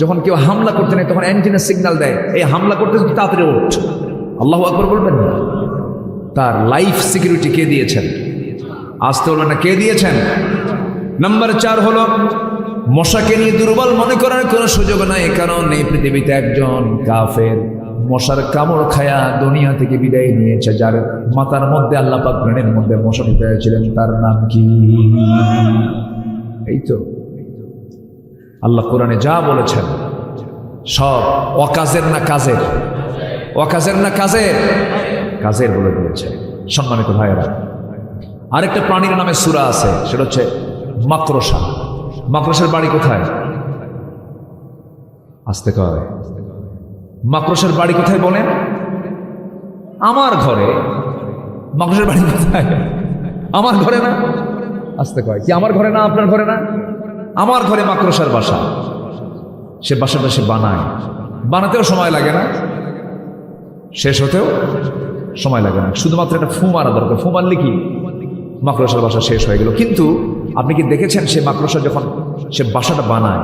যখন কেউ হামলা করতে নেয়, তখন অ্যান্টিনা সিগন্যাল দেয়, এই হামলা করতে তাড়াতাড়ি ওঠ। আল্লাহু আকবার বলবেন না? তার লাইফ সিকিউরিটি কে দিয়েছেন? আসতে বলবেন না, কে দিয়েছেন? নাম্বার 4 হলো মশাকে নিয়ে দুর্বল মনে করার কোনো সুযোগ নাই, কারণ এই পৃথিবীতে একজন কাফের মশার কামড় খায়া দুনিয়া থেকে বিদায় নিয়েছে, যার মাথার মধ্যে আল্লাহ পাক ব্রেনের মধ্যে মশা ঢুকিয়েছিলেন। তার নাম কি? এই তো আল্লাহ কোরআনে যা বলেছেন সব অকাজের না কাজের? অকাজের না কাজের? কাজের বলে দিয়েছে। সম্মানিত ভাইয়েরা, আরেকটা প্রাণীর নামে সূরা আছে, সেটা হচ্ছে মাকড়সা। মাকড়সার বাড়ি কোথায়? আসতে কয়, মাকড়সার বাড়ি কোথায় বলেন? আমার ঘরে। মাকড়সার বাড়ি কোথায়? আমার ঘরে না? আসতে কয়, কি আমার ঘরে না? আপনার ঘরে না? আমার ঘরে মাকড়সার বাসা। সে বাসাটা সে বানায়, বানাতেও সময় লাগে না, শেষ হতেও সময় লাগে না, শুধুমাত্র একটা ফু মারা দরকার। ফু মারলে কি মাকড়সার বাসা শেষ হয়ে গেল। কিন্তু আপনি কি দেখেছেন সে মাকড়সা যখন সে বাসাটা বানায়,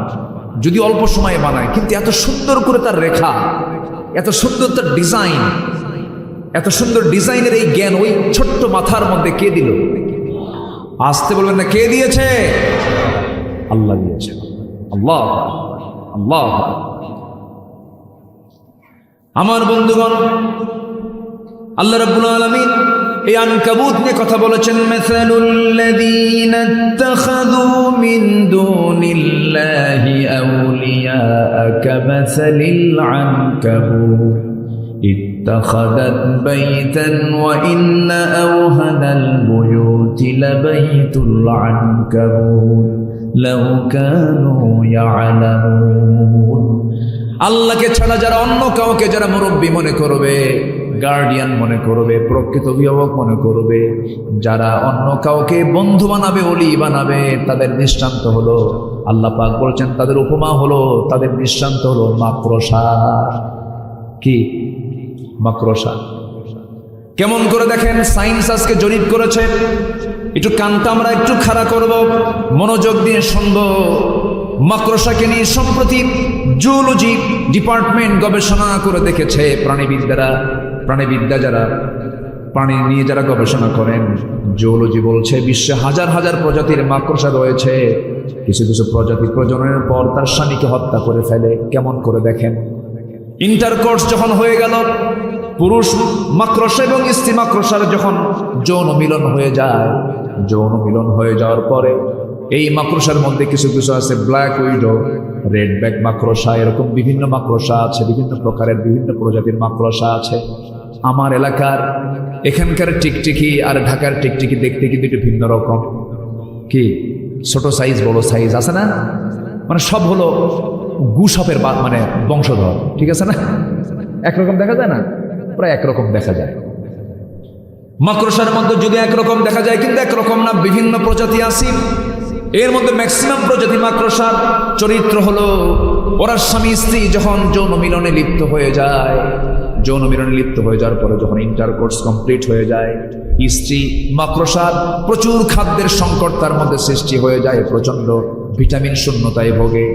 যদি অল্প সময়ে বানায়, কিন্তু এত সুন্দর করে তার রেখা, এত সুন্দর তার ডিজাইন, এত সুন্দর ডিজাইনের এই জ্ঞান ওই ছোট্ট মাথার মধ্যে কে দিল? আসতে বলবেন না, কে দিয়েছে? আল্লাহ দিয়েছে। আল্লাহ আল্লাহ। আমার বন্ধুগণ, আল্লাহ রাব্বুল আলামিন এই আনকাবুত নিয়ে কথা বলেছেন, মাসালুল্লাযীনা ইত্তাখাযু মিন দুনিল্লাহি আউলিয়া কামাসালিল আনকাবুত ইত্তাখাযাত বাইতান ওয়া ইন্না আওহানাল বুয়ুতি লাবাইতুল আনকাবুত লাউ কানু ইয়ালামুন। আল্লাহকে ছাড়া যারা অন্য কাউকে যারা মুরব্বী মনে করবে, গার্ডিয়ান মনে করবে, প্রকৃত অভিভাবক মনে করবে। যারা অন্য কাউকে বন্ধু বানাবে, ওলি বানাবে, তাদের দৃষ্টান্ত হলো, আল্লাহ পাক বলছেন তাদের উপমা হলো, তাদের দৃষ্টান্ত হলো মাকড়সা। কি মাকড়সা? কেমন করে দেখেন, সায়েন্স আজকে জরিপ করেছে। একটু কানটা আমরা একটু খাড়া করব, মনোযোগ দিয়ে শুনবো। মাকড়সাকে নিয়ে সম্প্রতি জুওলজি ডিপার্টমেন্ট গবেষণা করে দেখেছে। প্রাণীবিদ্যা যারা প্রাণী নিয়ে যারা গবেষণা করেন, জুওলজি বলছে বিশ্বে হাজার হাজার প্রজাতির মাকড়সা রয়েছে। কিছু কিছু প্রজাতি প্রজননের পর তার স্বামীকে হত্যা করে ফেলে। কেমন করে দেখেন, ইন্টারকোর্স যখন হয়ে গেল, পুরুষ মাকড়সা এবং স্ত্রী মাকড়সার যখন যৌন মিলন হয়ে যায়, যৌন মিলন হয়ে যাওয়ার পরে এই মাকড়সার মধ্যে কিছু কিছু আছে ব্ল্যাক উইডো, রেড ব্যাক মাকড়সা, এরকম বিভিন্ন মাকড়সা আছে, বিভিন্ন প্রকারের বিভিন্ন প্রজাতির মাকড়সা আছে। আমার এলাকার এখানকার টিকটিকি আর ঢাকার টিকটিকি দেখতে কিন্তু একটু ভিন্ন রকম। কি ছোট সাইজ বড় সাইজ আছে না, মানে সব হলো গুসাপের মানে বংশধর, ঠিক আছে না? একরকম দেখা যায় না, প্রায় একরকম দেখা যায়। মাকড়সার মধ্যে যদি একরকম দেখা যায়, কিন্তু একরকম না, বিভিন্ন প্রজাতি আছে। এর মধ্যে ম্যাক্সিমাম প্রজাতি মাকড়সার চরিত্র হলো, ওরা স্বামী স্ত্রী যখন যৌন মিলনে লিপ্ত হয়ে যায়, যৌন মিলনে লিপ্ত হয়ে যাওয়ার পরে যখন ইন্টারকোর্স কমপ্লিট হয়ে যায়, স্ত্রী মাকড়সার প্রচুর খাদ্যের সংকট তার মধ্যে সৃষ্টি হয়ে যায়, প্রচন্ড ভিটামিন শূন্যতায় ভোগে।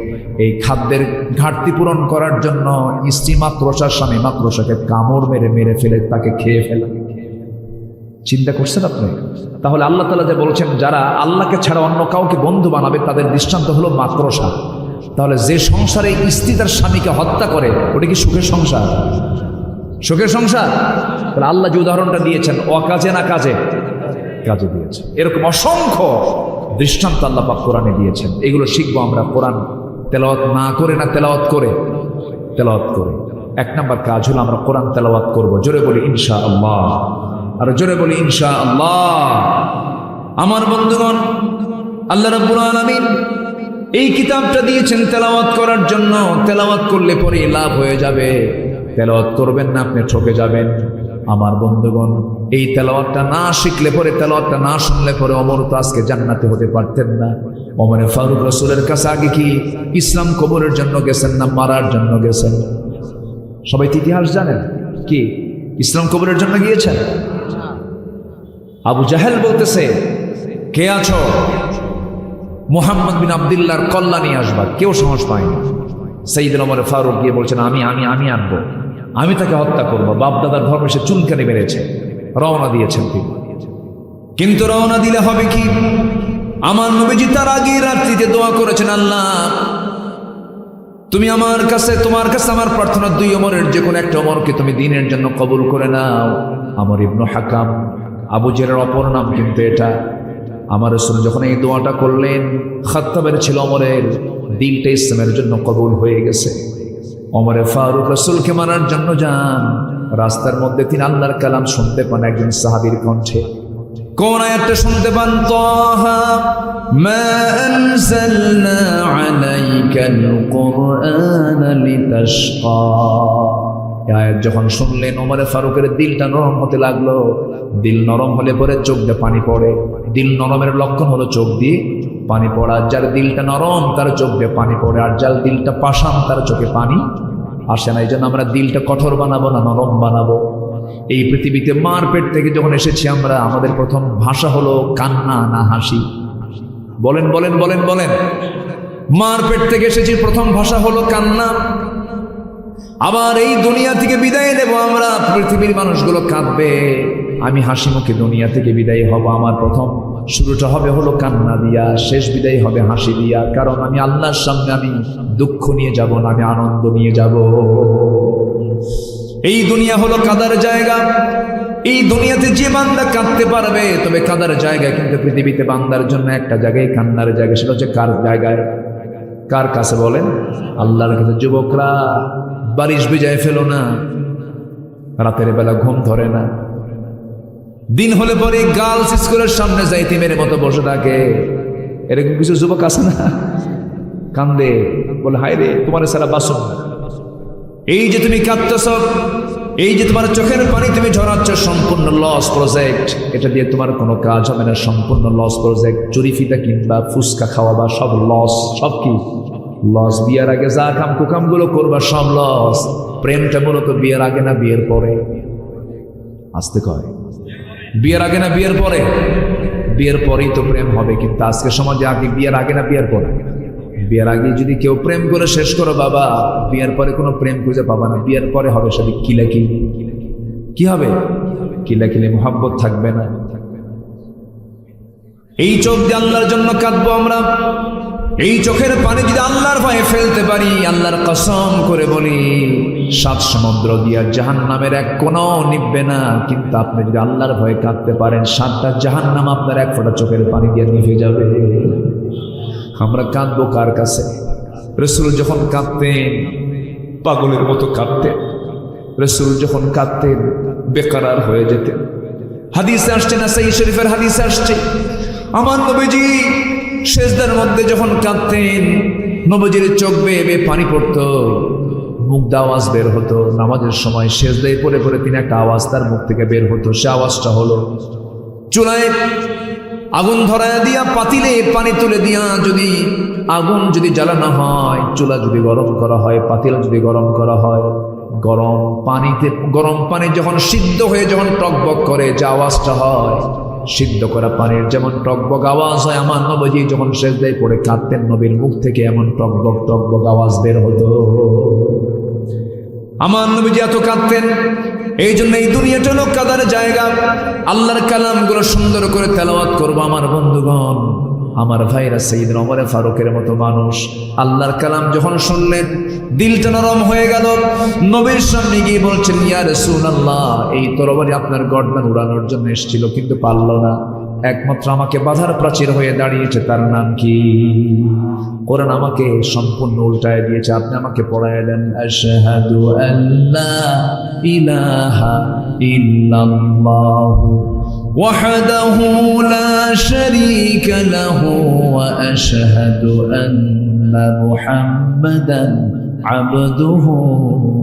এই খাদ্যের ঘাটতি পূরণ করার জন্য স্ত্রী মাকড়সার স্বামী মাকড়সাকে কামড় মেরে ফেলে তাকে খেয়ে ফেলে। চিন্তা করছেন আপনি? তাহলে আল্লাহ তাআলা যে বলছেন যারা আল্লাহকে ছাড়া অন্য কাউকে বন্ধু বানাবে তাদের দৃষ্টান্ত হলো মাকড়সা। তাহলে যে সংসারে স্ত্রী তার স্বামীকে হত্যা করে, ওটা কি সুখের সংসার? সুখের সংসার? তাহলে আল্লাহ যে উদাহরণটা দিয়েছেন, অকাজে না কাজে? কাজে দিয়েছেন। এরকম অসংখ্য দৃষ্টান্ত আল্লাহ পাক কোরআনে দিয়েছেন। এগুলো শিখবো আমরা কোরআন তেলাওয়াত না করে, না তেলাওয়াত করে? তেলাওয়াত করে। এক নাম্বার কাজ হলো আমরা কোরআন তেলাওয়াত করব। জোরে বলি ইনশাআল্লাহ, আর জোরে বলি ইনশাআল্লাহ। আমার বন্ধুগণ, আল্লাহ রাব্বুল আলামিন এই কিতাবটা দিয়েছেন তেলাওয়াত করার জন্য। তেলাওয়াত করলে পরে লাভ হয়ে যাবে, তেলাওয়াত করবেন না আপনি ঠকে যাবেন। আমার বন্ধুগণ, এই তেলাওয়াতটা না শিখলে পরে, তেলাওয়াতটা না শুনলে পরে ওমর তো আজকে জান্নাতে হতে পারতেন না। ওমরে ফারুক রাসূলের কাছে আগে কি ইসলাম কবুলের জন্য গেছেন না মারার জন্য গেছেন? সবাই ইতিহাস জানেন। কি ইসলাম কবুলের জন্য গিয়েছেন? আবু জাহেল বলতেছে, কে আছো? মুহাম্মদ বিন আব্দুল্লাহর কল্লা নিয়ে আসবা। কেউ সাহস পায়নি। সাইয়েদনা ওমর ফারুক গিয়ে বলছেন, আমি আনবো, আমি তাকে হত্যা করবো। বাপদাদার ধর্মে সে চুলকানি মেরেছে। রওনা দিয়েছেন তিনি। কিন্তু রওনা দিলে হবে কি? আমার নবীজি তার আগে রাত্রিতে দোয়া করেছেন, আল্লাহ তুমি আমার কাছে, তোমার কাছে আমার প্রার্থনা, দুই ওমরের যে কোনো একটা ওমরকে তুমি দ্বীনের জন্য কবুল করে নাও। আমর ইবনে হাকাম, আবু জেরের অপর নাম কিন্তু এটা। আমার রাসূল যখন এই দোয়াটা করলেন, খাত্তাবের ছিল ওমরের দিলটা ইসলামের জন্য কবুল হয়ে গেছে। ওমরে ফারুক রাসূলকে মারার জন্য যান। রাস্তার মধ্যে তিনি আল্লাহর কালাম শুনতে পান একজন সাহাবীর কণ্ঠে। কোন আয়াতটা শুনতে পান? তাহা মা আনজালনা আলাইকাল কুরআনা লিতাশকা। এই আয়াত যখন শুনলেন, ওমরে ফারুকের দিলটা নরম হতে লাগলো। দিল নরম হলে পরে চোখ দিয়ে পানি পড়ে। দিল নরমের লক্ষণ হলো চোখ দিয়ে পানি পড়া। যার দিলটা নরম তার চোখ দিয়ে পানি পড়ে, আর যার দিলটা পাষাণ তার চোখে পানি আসে না। এই জন্য আমরা দিলটা কঠোর বানাবো না, নরম বানাবো। এই পৃথিবীতে মার পেট থেকে যখন এসেছি আমরা, আমাদের প্রথম ভাষা হলো কান্না না হাসি? বলেন বলেন বলেন বলেন। মার পেট থেকে এসেছি, প্রথম ভাষা হলো কান্না। আবার এই দুনিয়া থেকে বিদায় নেব আমরা, পৃথিবীর মানুষগুলো কাঁদবে, আমি হাসি মুখে দুনিয়া থেকে বিদায় হব। আমার প্রথম শুরুটা হবে হলো কান্না দিয়া, শেষ বিদায় হবে হাসি দিয়া। কারণ আমি আল্লাহর সামনে আমি দুঃখ নিয়ে যাব না, আমি আনন্দ নিয়ে যাব। এই দুনিয়া হলো কাদার জায়গা। এই দুনিয়াতে যে বান্দা কাঁদতে পারবে, তবে কাদার জায়গায় কিন্তু পৃথিবীতে বান্দার জন্য একটা জায়গায় কান্নার জায়গা। সেটা হচ্ছে কার জায়গায়? কার কাছে বলেন? আল্লাহর কাছে। যুবকরা, বারিশ ভিজায় ফেলো না। রাতের বেলা ঘুম ধরে না। দিন হলে পরে গার্লস স্কুলের সামনে যাইতিমের মতো বসে থাকে। এরকম কিছু যুবক আছে না? কান্দে, বলে হায় রে তোমার সারা বাসন। এই যে তুমি কাঁদতেছ, এই যে তোমার চোখের পানি তুমি ঝরাচ্ছ, সম্পূর্ণ লস প্রজেক্ট। এটা দিয়ে তোমার কোনো কাজ হবে না, সম্পূর্ণ লস প্রজেক্ট। চুরি ফিতা কিনবা, ফুচকা খাওয়া বা সব লস, সব কি লস। বিয়ের আগে যা কাম কুকামগুলো করবা সব লস। প্রেমটা মূলত বিয়ের আগে না বিয়ের পরে? আসতে কয় বিয়ের আগে না বিয়ের পরে? বিয়ের পরেই তো প্রেম হবে। কিন্তু আজকে সমাজে আগে বিয়ের আগে না বিয়ের পরে? বিয়ের আগে যদি কেউ প্রেম করে শেষ করো বাবা, বিয়ের পরে কোনো প্রেম খুঁজে পাবা না। বিয়ের পরে হবে সাথে কিলাকিলি। কি হবে? কিলাকিলি, মোহাব্বত থাকবে না। এই চোখ দিয়ে আল্লাহর জন্য কাঁদবো আমরা। এই চোখের পানি যদি আল্লাহর ভয়ে ফেলতে পারি, আল্লাহর কসম করে বলি 7 সমুদ্র দিয়া জাহান্নামের এক কোণাও নিভবে না। কিন্তু আপনি যদি আল্লাহর ভয়ে কাঁদতে পারেন, 7টা জাহান্নাম আপনার এক ফোঁটা চোখের পানি দিয়ে নিভে যাবে। আমরা কাঁদবো কার কাছে? রাসূল যখন কাঁদতেন পাগলের মতো কাঁদতেন। রাসূল যখন কাঁদতেন বেকরার হয়ে যেতেন। হাদিসে আসছে, নাসাঈ শরীফের হাদিসে আসছে, আমার নবীজি সেজদার মধ্যে যখন কাঁদতেন, নবীজির চোখ বেয়ে বেয়ে পানি পড়তো, মুখ দিয়ে আওয়াজ বের হতো। নামাজের সময় সেজদায় পড়ে পড়ে তিনি একটা আওয়াজ তার মুখ থেকে বের হতো। সে আওয়াজটা হলো, চুলায় আগুন ধরায় দিয়া পাতিলে পানি তুলে দিয়া যদি আগুন যদি জ্বালানো হয়, চুলা যদি গরম করা হয়, পাতিল যদি গরম করা হয়, গরম পানি যখন সিদ্ধ হয়ে যখন টকবক করে যে আওয়াজটা হয়, সিদ্ধ করা পানির যেমন টকবক আওয়াজ হয়, আমার নবীজি যখন সেজদায় পড়ে কাঁদতেন, নবীর মুখ থেকে এমন টকবক টকবক আওয়াজ বের হতো। আমার নবীজি এত কাঁদতেন। এই জন্য এই দুনিয়াটা হলো কাদার জায়গা। আল্লাহর কালামগুলো সুন্দর করে তেলাওয়াত করবো আমার বন্ধুগণ, আমার ভাইরা। সাইয়েদনা ওমর ফারুকের মতো মানুষ আল্লাহর কালাম যখন শুনলেন দিলটা নরম হয়ে গেল। নবীর সামনে গিয়ে বলছেন, ইয়া রাসূলুল্লাহ, এই তরবারি আপনার গর্দান উড়ানোর জন্য এসেছিল কিন্তু পারল না। একমাত্র আমাকে বাধার প্রাচীর হয়ে দাঁড়িয়েছে, তার নাম কি? কোরআন আমাকে সম্পূর্ণ উল্টায় দিয়েছে। আপনি আমাকে পড়ায় দেন, আশহাদু আল্লা ইলাহা ইল্লাল্লাহু ওয়াহদাহু লা শারীকা লাহু ওয়া আশহাদু আন্না মুহাম্মাদান আবদুহু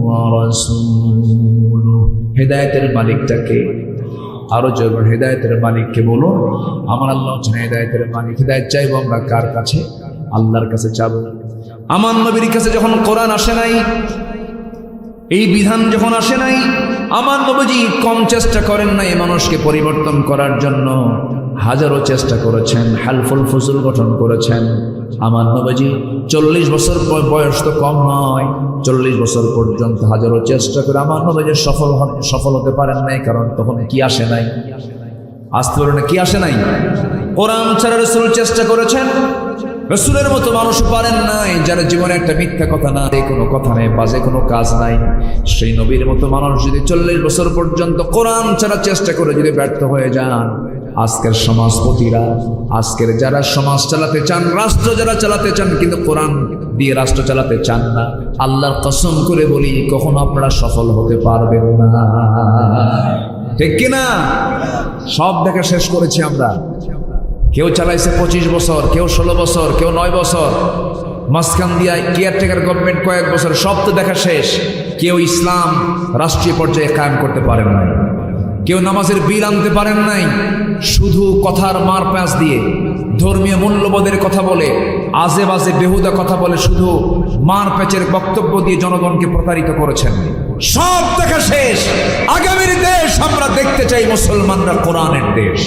ওয়া রাসূলুহু। হেদায়েতের মালিকটাকে আরো জোর, হেদায়েতের মালিককে বলো। আমার আল্লাহ হচ্ছেন হেদায়েতের মালিক। হেদায়েত চাইবো আমরা কার কাছে? আল্লাহর কাছে চাবো। আমার নবীর কাছে যখন কোরআন আসে নাই, এই বিধান যখন আসে নাই, আমার নবীজি কম চেষ্টা করেন নাই মানুষকে পরিবর্তন করার জন্য। হাজারো চেষ্টা করেছেন, হালফুল ফুজুল গঠন করেছেন। আমার নবীজি 40 বছর বয়স তো কম নয়, 40 বছর পর্যন্ত হাজারো চেষ্টা করে আমার নবীজি সফল হতে পারেন নাই। কারণ তখন কি আসে নাই? আসতে পারে না, কি আসে নাই? কোরআন ছাড়া রাসূল চেষ্টা করেছেন, রাসূলের মতো মানুষ পারেন নাই। যার জীবনে একটা মিথ্যা কথা না, কোনো কথা নেই, বাজে কোনো কাজ নাই, সেই নবীর মতো মানুষ যদি 40 বছর পর্যন্ত কোরআন ছাড়া চেষ্টা করে যদি ব্যর্থ হয়ে যান, আজকের সমাজপতিরা, আজকের যারা সমাজ চালাতে চান, রাষ্ট্র যারা চালাতে চান, কিন্তু কোরআন দিয়ে রাষ্ট্র চালাতে চান না, আল্লাহর কসম করে বলি কখনো আপনারা সফল হতে পারবেন না। ঠিক কিনা? সব দেখা শেষ করেছি আমরা। কেউ চালাইছে 25 বছর, কেউ 16 বছর, কেউ 9 বছর, মাঝখান দিয়ে কেয়ারটেকার গভর্নমেন্ট কয়েক বছর, সব তো দেখা শেষ। কেউ ইসলাম রাষ্ট্রীয় পর্যায়ে কায়েম করতে পারেন নাই, কেউ নামাজের বিল আনতে পারেন নাই। শুধু কথার মার প্যাঁচ দিয়ে, ধর্মীয় মূল্যবোধের কথা বলে, আজে বাজে বেহুদা কথা বলে, শুধু মার প্যাচের বক্তব্য দিয়ে জনগণকে প্রতারিত করেছেন। সব দেখা শেষ। আগামীর দেশ আমরা দেখতে চাই মুসলমানরা কোরআনের দেশ।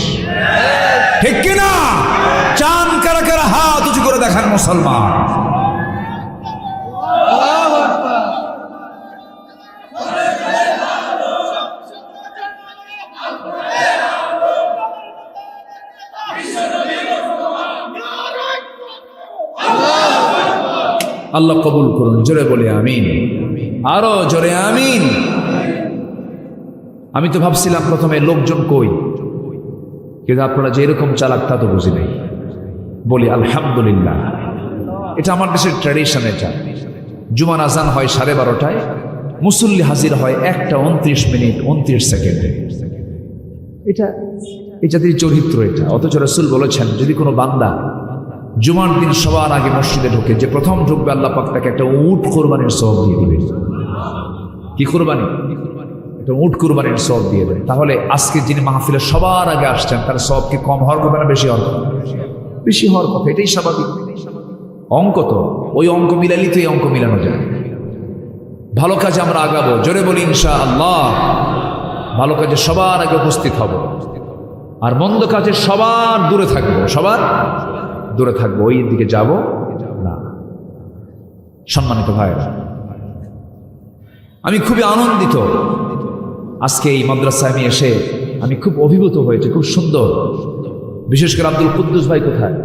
ঠিক কিনা? চান কারা কারা? হাত উঁচু করে দেখান মুসলমান। আল্লাহ কবুল করুন। জোরে বলে আমিন, আরো জোরে আমিন। আমি তো ভাবছিলাম প্রথমে লোকজন কই, কিন্তু আপনারা যেরকম চালাক তা তো বুঝি নাই। বলি আলহামদুলিল্লাহ। এটা আমার দেশের ট্র্যাডিশন। এটা জুমার আজান হয় 12:30টায়, মুসল্লি হাজির হয় 1:29 মিনিট 29 সেকেন্ডে। এটা জাতির চরিত্র এটা। অথচ রাসূল বলেছেন, যদি কোনো বান্দা জুমার দিন সবার আগে মসজিদে ঢোকে, যে প্রথম ঢুকবে আল্লাহ পাক তাকে একটা উট কোরবানির সওয়াব দিয়ে দিবে। কি কোরবানি? একটা উট কুরবানির সওয়াব দিয়ে দেন। তাহলে আজকে যিনি মাহফিলে সবার আগে আসছেন তার সওয়াব কি কম হওয়ার কথা না বেশি হওয়ার কথা? বেশি হওয়ার কথা, এটাই স্বাভাবিক। অঙ্ক তো ওই অঙ্ক মিলালি তো এই অঙ্ক মিলানো যায়। ভালো কাজে আমরা আগাবো, জোরে বলি ইনশাআল্লাহ। ভালো কাজে সবার আগে উপস্থিত হব, আর মন্দ কাজে সবার দূরে থাকবো, সবার দূরে থাকবো, ওই দিকে যাব না। সম্মানিত ভাইরা, আমি খুবই আনন্দিত আজকে এই মাদ্রাসায় আমি এসে, আমি খুব অভিভূত হয়েছে, খুব সুন্দর। বিশেষ করে আব্দুল কুদ্দুস ভাই কোথায়?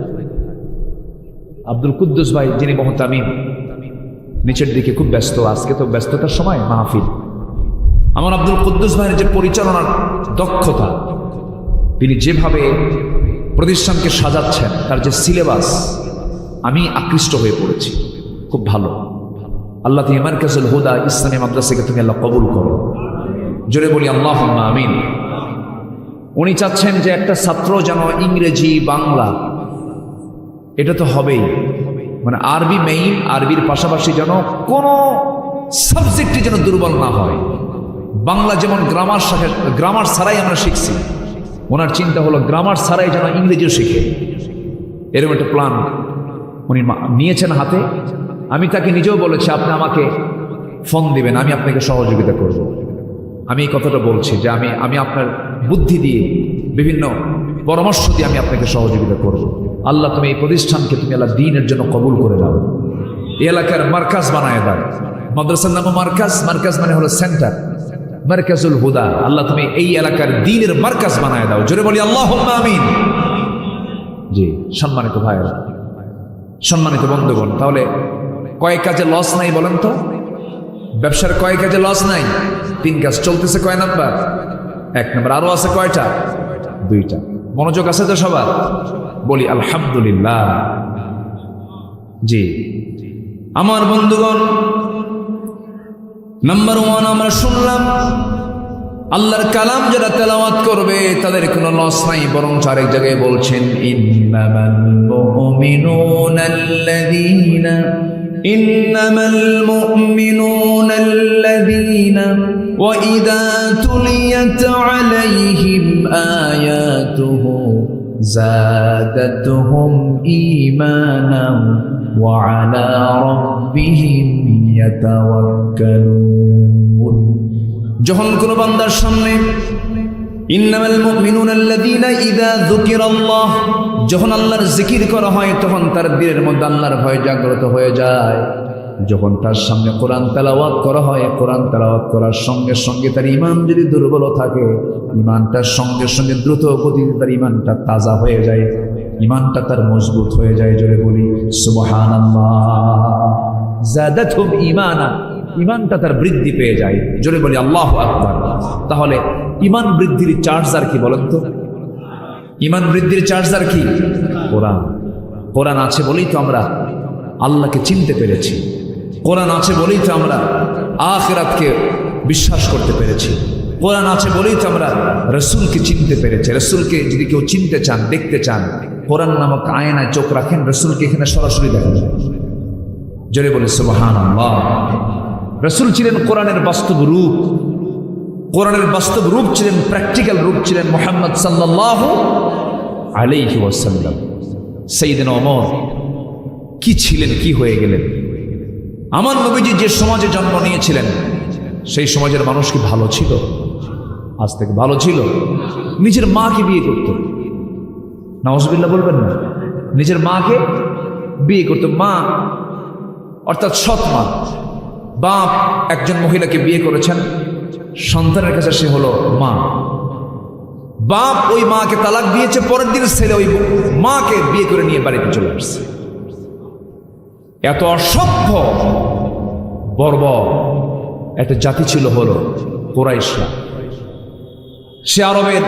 আব্দুল কুদ্দুস ভাই যিনি মুহতামিম, নিচের দিকে খুব ব্যস্ত। আজকে তো ব্যস্ততার সময় মাহফিল। আমার আব্দুল কুদ্দুস ভাইয়ের যে পরিচালনার দক্ষতা, তিনি যেভাবে প্রতিষ্ঠানকে সাজাচ্ছেন, তার যে সিলেবাস, আমি আকৃষ্ট হয়ে পড়েছি। খুব ভালো। আল্লাহ তুমি মারকাজুল হুদা ইসলামী মাদ্রাসাকে তুমি আল্লাহ কবুল করো, জোরে বলি আল্লাহুম্মা আমিন। উনি চাচ্ছেন যে একটা ছাত্র যেন ইংরেজি, বাংলা, এটা তো হবেই, মানে আরবি মেইন, আরবির পাশাপাশি যেন কোনো সাবজেক্টে যেন দুর্বল না হয়। বাংলা যেমন গ্রামার ছাড়াই আমরা শিখছি, ওনার চিন্তা হলো গ্রামার ছাড়াই যেন ইংরেজিও শিখে। এরকম একটা প্ল্যান উনি নিয়েছেন হাতে। আমি তাকে নিজেও বলেছি, আপনি আমাকে ফোন দিবেন, আমি আপনাকে সহযোগিতা করব। আমি এই কথাটা বলছি যে আমি আপনার বুদ্ধি দিয়ে, বিভিন্ন পরামর্শ দিয়ে আমি আপনাকে সহযোগিতা করব। আল্লাহ তুমি এই প্রতিষ্ঠানকে তুমি আল্লাহ দ্বীনের জন্য কবুল করে দাও, এই এলাকার মার্কাজ বানায় দাও। মাদ্রাসার নাম মার্কাজ, মার্কাজ মানে হলো সেন্টার, মারকাজুল হুদা। আল্লাহ তুমি এই এলাকার দ্বীনের মার্কাজ বানায় দাও, জোরে বলি আল্লাহুম্মা আমিন। জি সম্মানিত ভাইরা, সম্মানিত বন্ধুগণ, তাহলে কয় কাজে লস নাই বলেন তো? ব্যবসার কয় কাজে লস নাই? 3 কাজ চলতেছে। কয় নাম্বার? 1 নাম্বার। আরো আছে কয়টা? 2টা। মনোযোগ আছে তো সবার? বলি আলহামদুলিল্লাহ। জি আমার বন্ধুগণ, নাম্বার 1 আমরা শুনলাম, আল্লাহর কালাম যারা তেলাওয়াত করবে তাদের কোনো লস নাই, বরং আরেক জায়গায় বলছেন ইন্নামাল মুমিনুনা আল্লাযীনা ওয়া ইযা তুলিয়াত আলাইহিম আয়াতুহু যাদাতুহুম ঈমানান ওয়া আলা রাব্বিহিম ইয়াতাওয়াক্কালুন। যখন কোন বান্দার সামনে ইন্নামাল মুমিনুনা আল্লাযীনা ইযা যুকিরাল্লাহ, যখন আল্লাহর জিকির করা হয় তখন তার দিলের মধ্যে আল্লাহর ভয় জাগ্রত হয়ে যায়। যখন তার সামনে কোরআন তেলাওয়াত করা হয়, কোরআন তেলাওয়াত করার সঙ্গে সঙ্গে তার ঈমান যদি দুর্বল থাকে, ঈমানটার সঙ্গে সঙ্গে দ্রুত গতিতে তার ঈমানটা তাজা হয়ে যায়, ঈমানটা তার মজবুত হয়ে যায়। জোরে বলি সুবহানাল্লাহ। যাদাতুহুম ঈমানা, ঈমানটা তার বৃদ্ধি পেয়ে যায়। জোরে বলি আল্লাহু আকবার। তাহলে ঈমান বৃদ্ধির চার্জার কি বলেন তো? ঈমান বৃদ্ধির চার্জার কি? কোরআন। কোরআন আছে বলেই তো আমরা আল্লাহকে চিনতে পেরেছি, কোরআন আছে বলেই তো আমরা আখিরাতকে বিশ্বাস করতে পেরেছি, কোরআন আছে বলেই তো আমরা রাসূলকে চিনতে পেরেছি। রাসূলকে যদি কেউ চিনতে চান, দেখতে চান, কোরআন নামক আয়নায় চোখ রাখেন, রাসূলকে এখানে সরাসরি দেখা যায়। জোরে বলি সুবহানাল্লাহ। রাসূল ছিলেন কোরআনের বাস্তব রূপ, কোরআনের বাস্তব রূপ ছিলেন, প্র্যাকটিক্যাল রূপ ছিলেন মুহাম্মদ সাল্লাল্লাহু আলাইহি ওয়াসাল্লাম। সাইয়েদনা ওমর কি ছিলেন, কি হয়ে গেলেন? আমার নবীজি যে সমাজে জন্ম নিয়েছিলেন সেই সমাজের মানুষ কি ভালো ছিল? আজ থেকে ভালো ছিল? নিজের মাকে বিয়ে করত, নাউজুবিল্লাহ বলবেন না, নিজের মাকে বিয়ে করত। মা অর্থাৎ সৎ মা, বাপ একজন মহিলাকে বিয়ে করেছেন, সন্তানের কাছে সে হলো মা। বাপ ওই মাকে তালাক দিয়েছে, পরের দিন ছেলে ওই মাকে বিয়ে করে নিয়ে বাড়িতে চলে আসছে। এত অসভ্য বর্বর একটা জাতি ছিল হলো কুরাইশরা। সে আরবের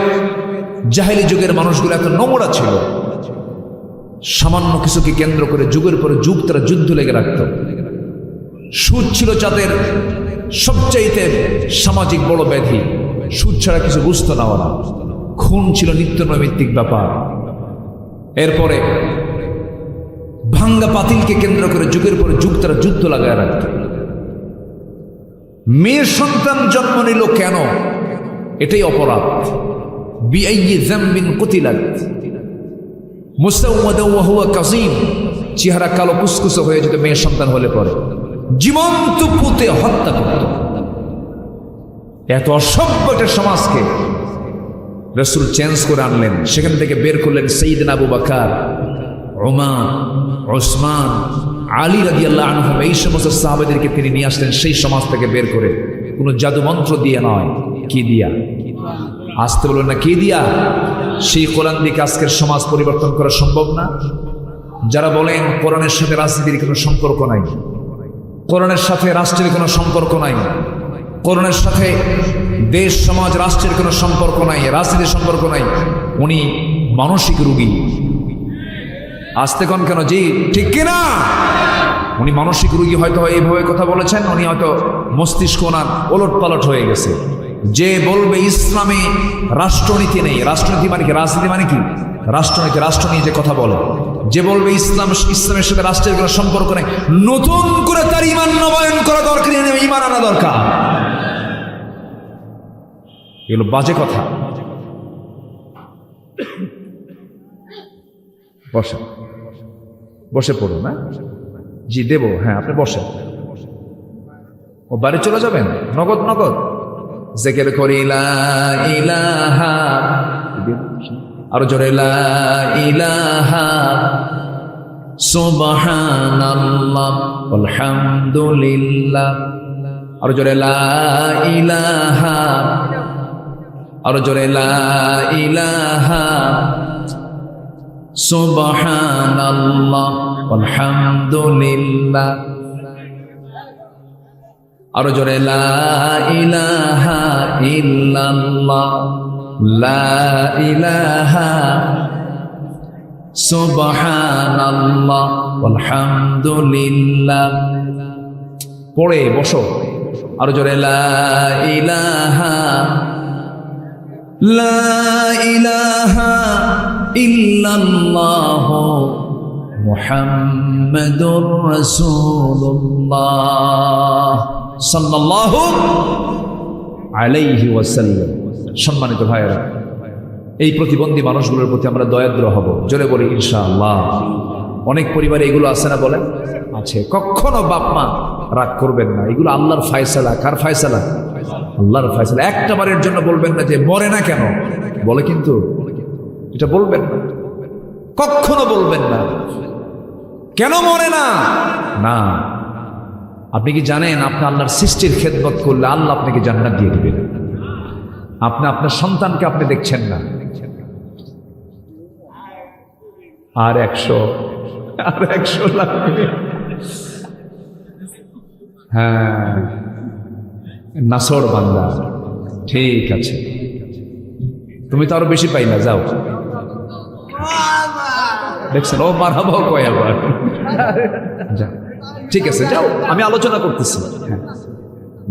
জাহেলি যুগের মানুষগুলো এত নোংরা ছিল, সামান্য কিছুকে কেন্দ্র করে যুগের পরে যুগ তারা যুদ্ধ লেগে রাখত। সুদ ছিল যাদের সবচাইতে সামাজিক বড় ব্যাধি, সুদ ছাড়া কিছু বুঝতো না ওরা। খুন ছিল নিত্য নৈমিত্তিক ব্যাপার। এরপরে ভাঙ্গা পাতিলকে কেন্দ্র করে যুগের পরে যুগ তারা যুদ্ধ লাগায় রাখত। মেয়ের সন্তান জন্ম নিল কেন? এটাই অপরাধ। বিআইয়ি যামবিন কুতিলাত মুসাওয়াদান ওয়া হুয়া কাযীম, চেহারা কালো কুসকুসে হয়ে যেত মেয়ের সন্তান হলে পরে, জীবন্ত পুঁতে হত্যা করত। এত অসভ্য একটা সমাজকে রাসূল চেঞ্জ করে আনলেন। সেখান থেকে বের করলেন সাইয়েদনা আবু বকর, উমর, উসমান, আলী রাদিয়াল্লাহু আনহুম। এই সমস্ত সাহাবাদেরকে তিনি নিয়ে আসলেন সেই সমাজ থেকে বের করে, কোনো জাদু মন্ত্র দিয়ে নয়। কি দিয়া? আসতে বলবেন না, কি দিয়া? সেই কোরআন দিয়ে আজকের সমাজ পরিবর্তন করা সম্ভব না? যারা বলেন কোরআনের সাথে রাজনীতির কোনো সম্পর্ক নাই, কোরআনের সাথে রাষ্ট্রের কোনো সম্পর্ক নাই, কোরআনের সাথে দেশ সমাজ রাষ্ট্রের কোনো সম্পর্ক নাই, রাজনীতির সম্পর্ক নাই, উনি মানসিক রোগী। আসতে কোন কেন? জি ঠিক কিনা? উনি মানসিক রোগী। হয়তো এইভাবে কথা বলেছেন, উনি হয়তো মস্তিষ্ক ওনার ওলট পালট হয়ে গেছে। যে বলবে ইসলামে রাষ্ট্রনীতি নেই, রাষ্ট্রনীতি মানে কি? রাজনীতি মানে কি? রাষ্ট্রনীতি, রাষ্ট্র নিয়ে যে কথা বলে, যে বলবে ইসলামের সাথে রাষ্ট্রের কোনো সম্পর্ক নেই, নতুন করে তার ঈমান নবায়ন করা দরকার, ঈমান আনা দরকার। এগুলো বাজে কথা। বসেন, বসে পড়ুন। না জি দেব, হ্যাঁ আপনি বসেন। ও বাড়ি চলে যাবেন? নগদ নগদ জিকির করি লা ইলাহা, আরো জোরে লা ইলাহা সুবহানাল্লাহ আলহামদুলিল্লাহ, আরো জোরে লা ইলাহা, আরো জোরে লা ইলাহা সুবহানাল্লাহ আলহামদুলিল্লাহ, আরো জোরে লা ইলাহা ইল্লাল্লাহ, লা ইলাহা সুবহানাল্লাহ আলহামদুলিল্লাহ। পড়ে বসো। আরো জোরে লা ইলাহা, লা ইলাহা ইল্লাল্লাহ মুহাম্মাদুর রাসূলুল্লাহ সাল্লাল্লাহু আলাইহি ওয়াসাল্লাম। সম্মানিত ভাইয়েরা, এই প্রতিবন্ধী মানুষগুলোর প্রতি আমরা দয়াদ্র হব। জোরে বলি ইনশাআল্লাহ। অনেক পরিবারে এগুলো আছে না? বলেন আছে। কখনো বাপ মা রাগ করবেন না, এগুলো আল্লাহর ফায়সালা। কার ফায়সালা? আল্লাহর ফায়সালা। একটা বারের জন্য বলবেন না যে মরে না কেন, বলে কিন্তু এটা বলবেন না, কখনো বলবেন না কেন মরে না। না, আপনি কি জানেন আপনি আল্লাহর সৃষ্টির খেদমত করলে আল্লাহ আপনাকে জান্নাত দিয়ে দিবেন। আপনি আপনার সন্তানকে আপনি দেখছেন না, আর 100 লাগবে। হ্যাঁ, নাসর বান্দা, ঠিক আছে, তুমি তো আরো বেশি পাইলা, যাও। দেখছেন, ও মারহাবা কয় আবার। যাও, ঠিক আছে, যাও, আমি আলোচনা করতেছি। হ্যাঁ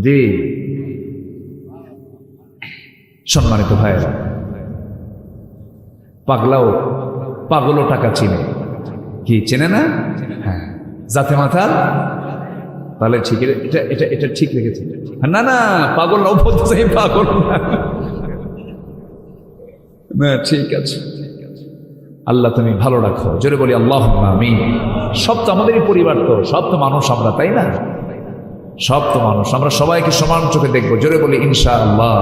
জি। সম্মানিত ভাইয়েরা, পাগলও টাকা চিনে। কি চেনে না? হ্যাঁ, জাতে মাথা। তাহলে ঠিক, এটা ঠিক রেখেছে। না না, পাগল না, বলতে পাগল না, ঠিক আছে। আল্লাহ তুমি ভালো রাখো। জোরে বলি আল্লাহুম্মা আমিন। সব তো আমাদেরই পরিবার, তো সব তো মানুষ আমরা, তাই না? সব তো মানুষ, আমরা সবাইকে সমান চোখে দেখবো। জোরে বলি ইনশাআল্লাহ।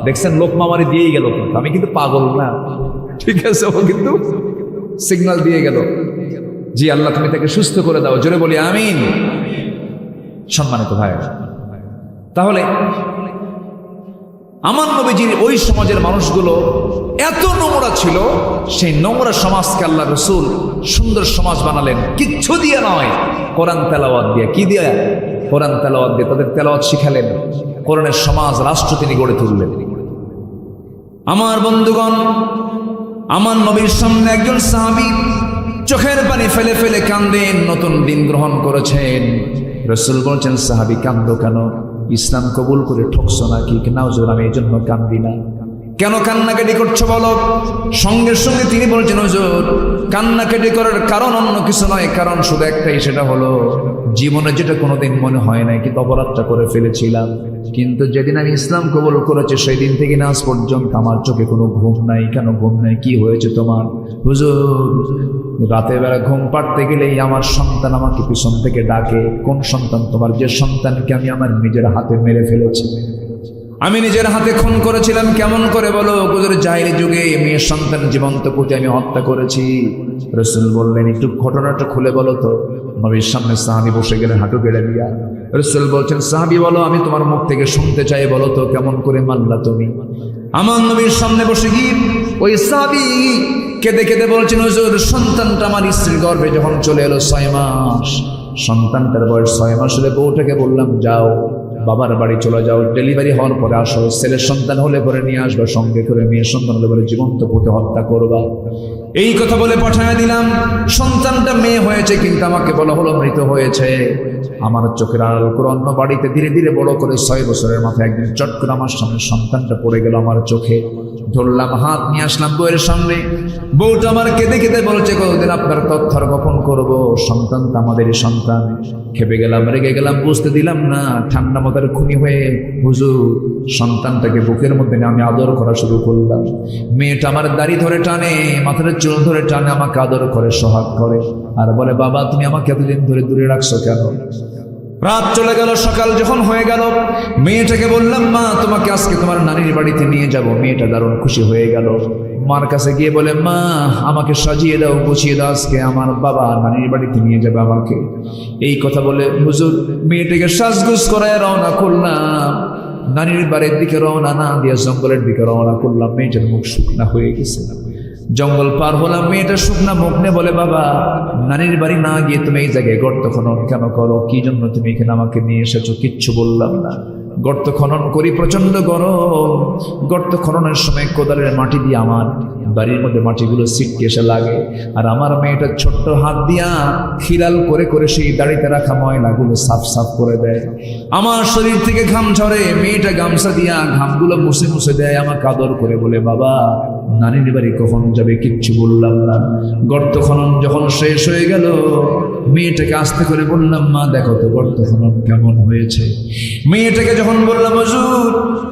দেখছেন, লোকমা আমারে দিয়েই গেল, কিন্তু আমি কিন্তু পাগল না, ঠিক আছে? ও কিন্তু সিগন্যাল দিয়ে গেল। জি আল্লাহ তুমি তাকে সুস্থ করে দাও। জোরে বলি আমিন। সম্মানিত ভাই, তাহলে আমার নবীজির ওই সমাজের মানুষগুলো এত নোংরা ছিল, সেই নোংরা সমাজকে আল্লাহ রসুল সুন্দর সমাজ বানালেন। কিচ্ছু দিয়ে নয়, কোরআন তেলাওয়াত দিয়ে। কি দিয়ে? কোরআন তেলাওয়াত দিয়ে তাদের তেলাওয়াত শিখালেন। কোরআনের সমাজ, রাষ্ট্র তিনি গড়ে তুললেন। আমার বন্ধুগণ, আমার নবীর সামনে একজন সাহাবী চোখের পানি ফেলে ফেলে কান্দেন। নতুন দিন গ্রহণ করেছেন। রাসূল বলছেন, সাহাবী কান্দো কেন? ইসলাম কবুল করে ঠকছো নাকি? না হুজুর, আমি এই জন্য কান্দি না। কেন কান্নাকাটি করছো বলো? সঙ্গে সঙ্গে তিনি বলছেন, হুজুর কান্নাকাটি করার কারণ অন্য কিছু নয়, কারণ শুধু একটাই, সেটা হলো জীবনে যেটা কোনোদিন মনে হয় নাই কিন্তু অপরাধটা করে ফেলেছিলাম, কিন্তু যেদিন আমি ইসলাম কবুল করেছি সেই দিন থেকে আজ পর্যন্ত আমার চোখে কোনো ঘুম নাই। কেন ঘুম নাই? কি হয়েছে তোমার? হুজুর রাতের বেলা ঘুম পাড়তে গেলেই আমার সন্তান আমাকে পিছন থেকে ডাকে। কোন সন্তান তোমার? যে সন্তানকে আমি আমার নিজের হাতে মেরে ফেলেছি, আমি নিজের হাতে খুন করেছিলাম। কেমন করে বলো? হুজুর জাহেলি যুগে মেয়ের সন্তান জীবন্ত পুঁতে আমি হত্যা করেছি। রাসূল বললেন, একটু ঘটনাটা খুলে বলো তো। নবীর সামনে সাহাবী বসে গেলেন হাঁটু গেড়ে দিয়া। রাসূল বলছেন, সাহাবী বলো, আমি তোমার মুখ থেকে শুনতে চাই, বলো তো কেমন করে মানলা তুমি? আমার নবীর সামনে বসে গিয়ে ওই সাহাবী কেঁদে কেঁদে বলছেন, হুজুর সন্তানটা আমার স্ত্রীর গর্ভে যখন চলে এলো 6 মাস, সন্তানটার বয়স 6 মাস হলে বউটাকে বললাম, যাও বাবার বাড়ি চলে যাও, ডেলিভারি হওয়ার পরে আসো, ছেলের সন্তান হলে পরে নিয়ে আসবা সঙ্গে করে, মেয়ের সন্তান হলে পরে জীবন্ত পুঁতে হত্যা করবা। এই কথা বলে পাঠিয়ে দিলাম। সন্তানটা মেয়ে হয়েছে কিন্তু আমাকে বলা হলো মৃত হয়েছে। আমার চোখের আড়াল করে অন্য বাড়িতে ধীরে ধীরে বড় করে 6 বছরের মাথায় একদিন চট করে আমার সামনে সন্তানটা পড়ে গেল আমার চোখে। ধরলাম, হাত নিয়ে আসলাম বউয়ের সামনে। বউটা আমার কেঁদে কেঁদে বলছে, কতদিন আপনার তথ্য গোপন করবো, সন্তানটা আমাদেরই সন্তান। খেপে গেলাম, রেগে গেলাম, বুঝতে দিলাম না। ঠান্ডা মাথার খুনি হয়ে হুজুর সন্তানটাকে বুকের মধ্যে নিয়ে আমি আদর করা শুরু করলাম। মেয়েটা আমার দাড়ি ধরে টানে, মাথার চুল ধরে টানে, আমাকে আদর করে, সোহাগ করে, আর বলে, বাবা তুমি আমাকে এতদিন ধরে দূরে রাখছো কেন? রাত চলে গেল, সকাল যখন হয়ে গেল, মেয়েটাকে বললাম, মা তোমাকে আজকে তোমার নানির বাড়িতে নিয়ে যাব। মেয়েটা দারুণ খুশি হয়ে গেল। মার কাছে গিয়ে বলে, মা আমাকে সাজিয়ে দাও, গুছিয়ে দাও, আজকে আমার বাবা নানির বাড়িতে নিয়ে যাবে আমাকে। এই কথা বলে হুজুর মেয়েটাকে সাজগুজ করায় রওনা করলাম। নানির বাড়ির দিকে রওনা না দিয়ে জঙ্গলের দিকে রওনা করলাম। মেয়েটার মুখ শুকনা হয়ে গেছে। জঙ্গল পার হলাম, মেয়েটা শুকনা মুখ নিয়ে বলে, বাবা নানির বাড়ি না গিয়ে তুমি এই জায়গায় গর্ত খনন কেন করো? কি জন্য তুমি এখানে আমাকে নিয়ে এসেছো? কিচ্ছু বললাম না। গর্ত খনন করি, প্রচন্ড গরম। গর্ত খননের সময় কোদালের মাটি দিয়ে আমার বাড়ির মধ্যে মাটিগুলো ছিটকে এসে লাগে, আর আমার মেয়েটা ছোট্ট হাত দিয়া খিলাল করে করে সেই দাড়িতে রাখা ময়লাগুলো সাফ সাফ করে দেয়। আমার শরীর থেকে ঘাম ঝরে, মেয়েটা গামছা দিয়া ঘামগুলো মুছে মুছে দেয়, আমাকে আদর করে বলে, বাবা নানির বাড়ি কখন যাবে? কিচ্ছু বললাম না। গর্ত খনন যখন শেষ হয়ে গেল, মেয়েটাকে আস্তে করে বললাম, মা দেখো তো গর্ত খনন কেমন হয়েছে। মেয়েটাকে যখন বললাম, হুজুর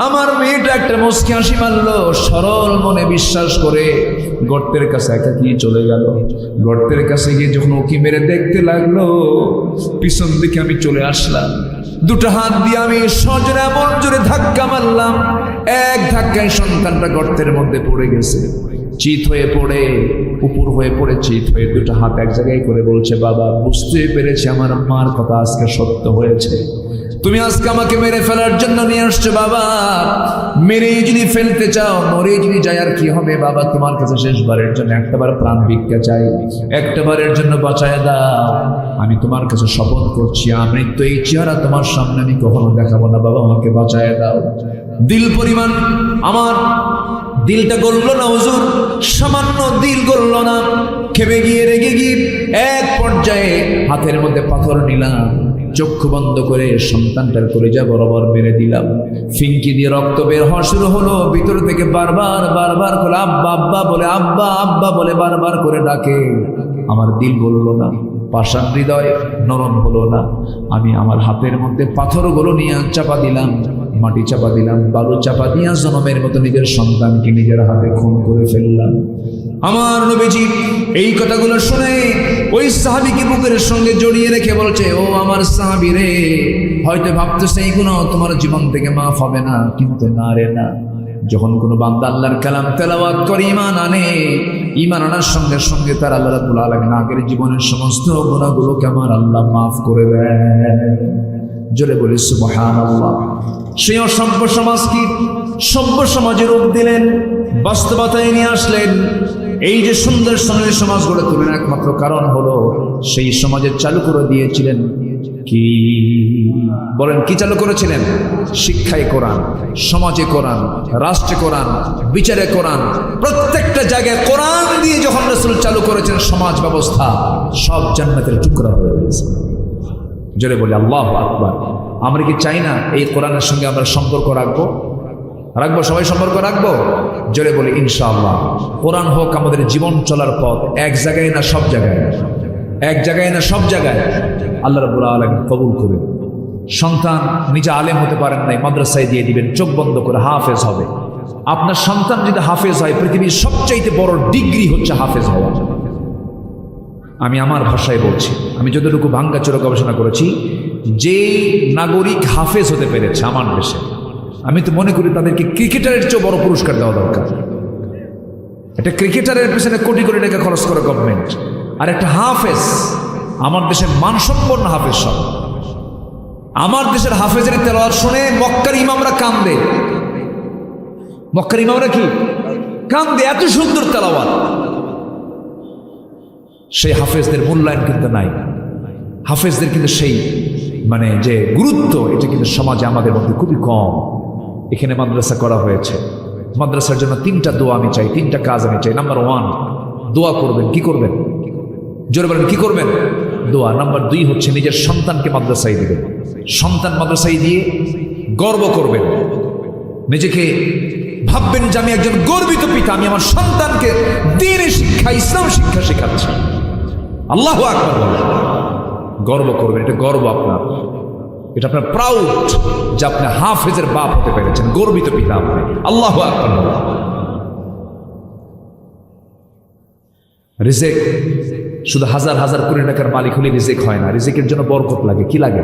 আমার মেয়েটা একটা মুচকি হাসি মারলো, সরল মনে বিশ্বাস করে গর্তের কাছে একাকি চলে গেল। গর্তের কাছে গিয়ে যখন উকি মেরে দেখতে লাগলো, পিছন দিকে আমি চলে আসলাম। দুটো হাত দিয়ে আমি সজোরে এমন জোরে ধাক্কা মারলাম, এক ধাক্কায় সন্তানটা গর্তের মধ্যে পড়ে গেছে। চিত হয়ে পড়ে, উপর হয়ে পড়ে চিত হয়ে দুটো হাত এক জায়গায় করে বলছে, বাবা বুঝতে পেরেছি আমার মার কথা আজকে সত্য হয়েছে। তুমি আজকে আমাকে মেরে ফেলার জন্য নিয়ে আসছো বাবা। মেরে যদি ফেলতে চাও, মরে যদি যাই আর কি হবে বাবা? তোমার কাছে শেষবারের জন্য একটাবার প্রাণ ভিক্ষা চাই, একটাবারের জন্য বাঁচায় দাও। আমি তোমার কাছে শপথ করছি, আমি তো এই চেহারা তোমার সামনে আমি কখনো দেখাবো না বাবা, আমাকে বাঁচায় দাও। দিল পরিমাণ আমার দিলটা গলল না হুজুর, সামান্য দিল গলল না। খেপে গিয়ে রেগে গিয়ে এক পর্যায়ে হাতের মধ্যে পাথর নিলাম, চক্ষু বন্ধ করে সন্তানটার কলিজা বরাবর মেরে দিলাম। ফিঙ্কি দিয়ে রক্ত বের হওয়া শুরু হলো। ভিতর থেকে বারবার বারবার করে আব্বা আব্বা বলে, আব্বা আব্বা বলে বারবার করে ডাকে। আমার দিল বলল না, পাষাণ হৃদয় নরম হলো না। আমি আমার হাতের মধ্যে পাথরগুলো নিয়ে চাপা দিলাম, মাটি চাপা দিলাম, বালু চাপা দিয়া জনমের মতো নিজের সন্তানকে নিজের হাতে খুন করে ফেললাম। আমার নবীজি এই কথাগুলো শুনে ওই সাহাবীকে বুকের সঙ্গে জড়িয়ে রেখে বলছে, ও আমার সাহাবী রে, হয়তো ভাবতেছে এই গুনাহ তোমার জীবন থেকে মাফ হবে না, কিন্তু না রে না। যখন কোনো বান্দা আল্লাহর কালাম তেলাওয়াত করে ঈমান আনে, ঈমান আনার সঙ্গে সঙ্গে তার আল্লাহ রাব্বুল আলামিন আগের জীবনের সমস্ত গুনাহগুলোকে আমার আল্লাহ মাফ করে দেয়। জোরে বলি সুবহানাল্লাহ। সেই অসভ্য সমাজ কি সভ্য সমাজে রূপ দিলেন, বাস্তবতায় নিয়ে আসলেন। এই যে সুন্দর সোনালী সমাজ গড়ে তোলেন, একমাত্র কারণ হলো সেই সমাজে চালু করে দিয়েছিলেন কি? বলেন কি চালু করেছিলেন? শিক্ষায় কোরআন, সমাজে কোরআন, রাষ্ট্রে কোরআন, বিচারে কোরআন, প্রত্যেকটা জায়গায় কোরআন দিয়ে যখন রাসূল চালু করেছেন সমাজ ব্যবস্থা, সব জান্নাতের টুকরা হয়ে গেছে। জোরে বলি আল্লাহু আকবার। আমরা কি চাই না এই কোরআনের সঙ্গে আমরা সম্পর্ক রাখবো? সবাই সম্পর্ক রাখবো। জোরে বলি ইনশাআল্লাহ। কোরআন হোক আমাদের জীবন চলার পথ, এক জায়গায় না সব জায়গায়, এক জায়গায় না সব জায়গায়। আল্লাহ রাব্বুল আলামিন কবুল করুন। সন্তান নিজে আলেম হতে পারেন নাই, মাদ্রাসায় দিয়ে দিবেন, চোখ বন্ধ করে হাফেজ হবে। আপনার সন্তান যদি হাফেজ হয়, পৃথিবীর সবচাইতে বড় ডিগ্রি হচ্ছে হাফেজ হওয়া। আমি আমার ভাষায় বলছি, আমি যতটুকু ভাঙ্গাচোরা গবেষণা করেছি, যে নাগরিক হাফেজ হতে পেরেছে আমার দেশে, আমি তো মনে করি তাদেরকে ক্রিকেটারের চেয়ে বড় পুরস্কার দেওয়া দরকার। একটা ক্রিকেটারের পেছনে কোটি কোটি টাকা খরচ করে গভর্নমেন্ট, আর একটা হাফেজ, আমার দেশের মানসম্পন্ন হাফেজ সব। আমার দেশের হাফেজের তেলাওয়াত শুনে মক্কার ইমামরা কান্দে। মক্কার ইমামরা কি কান্দে, এত সুন্দর তেলাওয়াত। সেই হাফেজদের মূল্যায়ন কিন্তু নাই। হাফেজদের কিন্তু সেই মানে যে গুরুত্ব, এটা কিন্তু সমাজে আমাদের মধ্যে খুবই কম। এখানে মাদ্রাসা করা হয়েছে, মাদ্রাসার জন্য 3টা দোয়া আমি চাই, 3টা কাজ আমি চাই। নাম্বার 1, দোয়া করবেন। কি করবেন? জোরে বলেন, কি করবেন? দোয়া। নাম্বার 2 হচ্ছে নিজের সন্তানকে মাদ্রাসায় দিবেন। সন্তান মাদ্রাসায় দিয়ে গর্ব করবেন, নিজেকে ভাববেন যে আমি একজন গর্বিত পিতা, আমি আমার সন্তানকে দ্বীনের শিক্ষা, ইসলাম শিক্ষা শেখাচ্ছি। আল্লাহু আকবার বলেন, গর্ব করবেন। এটা গর্ব আপনার, এটা আপনার প্রাউড যে আপনি হাফেজের বাপ হতে পেরেছেন, গর্বিত পিতা আপনি। আল্লাহু আকবার বলেন। রিজেক শুধু হাজার হাজার কোটি টাকার মালিক হলে রিজেক হয় না, রিজেকের জন্য বরকত লাগে। কি লাগে?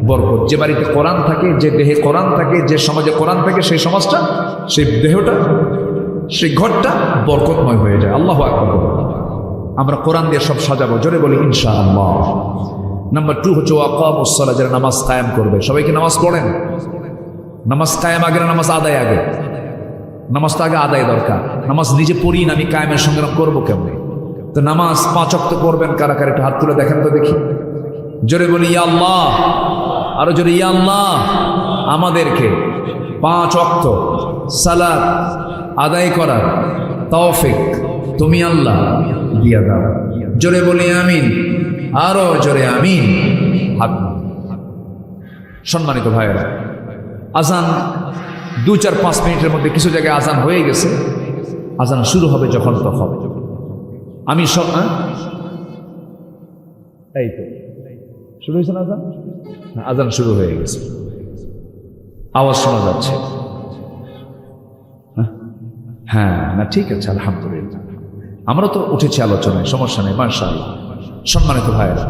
বরকত। যে বাড়িতে কোরআন থাকে, যে দেহে কোরআন থাকে, যে সমাজে কোরআন থাকে, সেই সমাজটা, সেই দেহটা, সেই ঘরটা বরকতময় হয়ে যায়। আল্লাহু আকবার। আমরা কোরআন দিয়ে সব সাজাবো, জোরে বলি ইনশাআল্লাহ। নাম্বার 2 হচ্ছে ওয়াকামুস সালাহ, যারা নামাজ কায়েম করবে। সবাইকে নামাজ পড়েন। নামাজ কায়েম আগে না নামাজ আদায় আগে? নামাজ তো আগে আদায় দরকার। নামাজ নিজে পড়ি না, আমি কায়েমের সংগ্রাম করবো কেমনে? তো নামাজ 5 ওয়াক্ত পড়বেন কারা কারা, একটু হাত তুলে দেখেন তো দেখি। জোরে বলি ইয়া আল্লাহ, আরো জোরে ইয়া আল্লাহ। আমাদেরকে 5 ওয়াক্ত সালাত আদায় করার তৌফিক তুমি আল্লাহ দিয়া দাও। জোরে বলি আমিন, আরো জোরে আমিন। হাত। সম্মানিত ভাইয়েরা, আজান 2-4-5 মিনিটের মধ্যে কিছু জায়গায় আজান হয়ে গেছে। আজান শুরু হবে যখন তখন। আমি সব এই তো শুরু হয়েছে না আজান? আজান শুরু হয়ে গেছে, আওয়াজ শোনা যাচ্ছে। হ্যাঁ না, ঠিক আছে, আলহামদুলিল্লাহ। আমরা তো উঠেছি আলোচনায়, সমস্যা নেই, মাশাআল্লাহ। সম্মানিত ভাইয়েরা,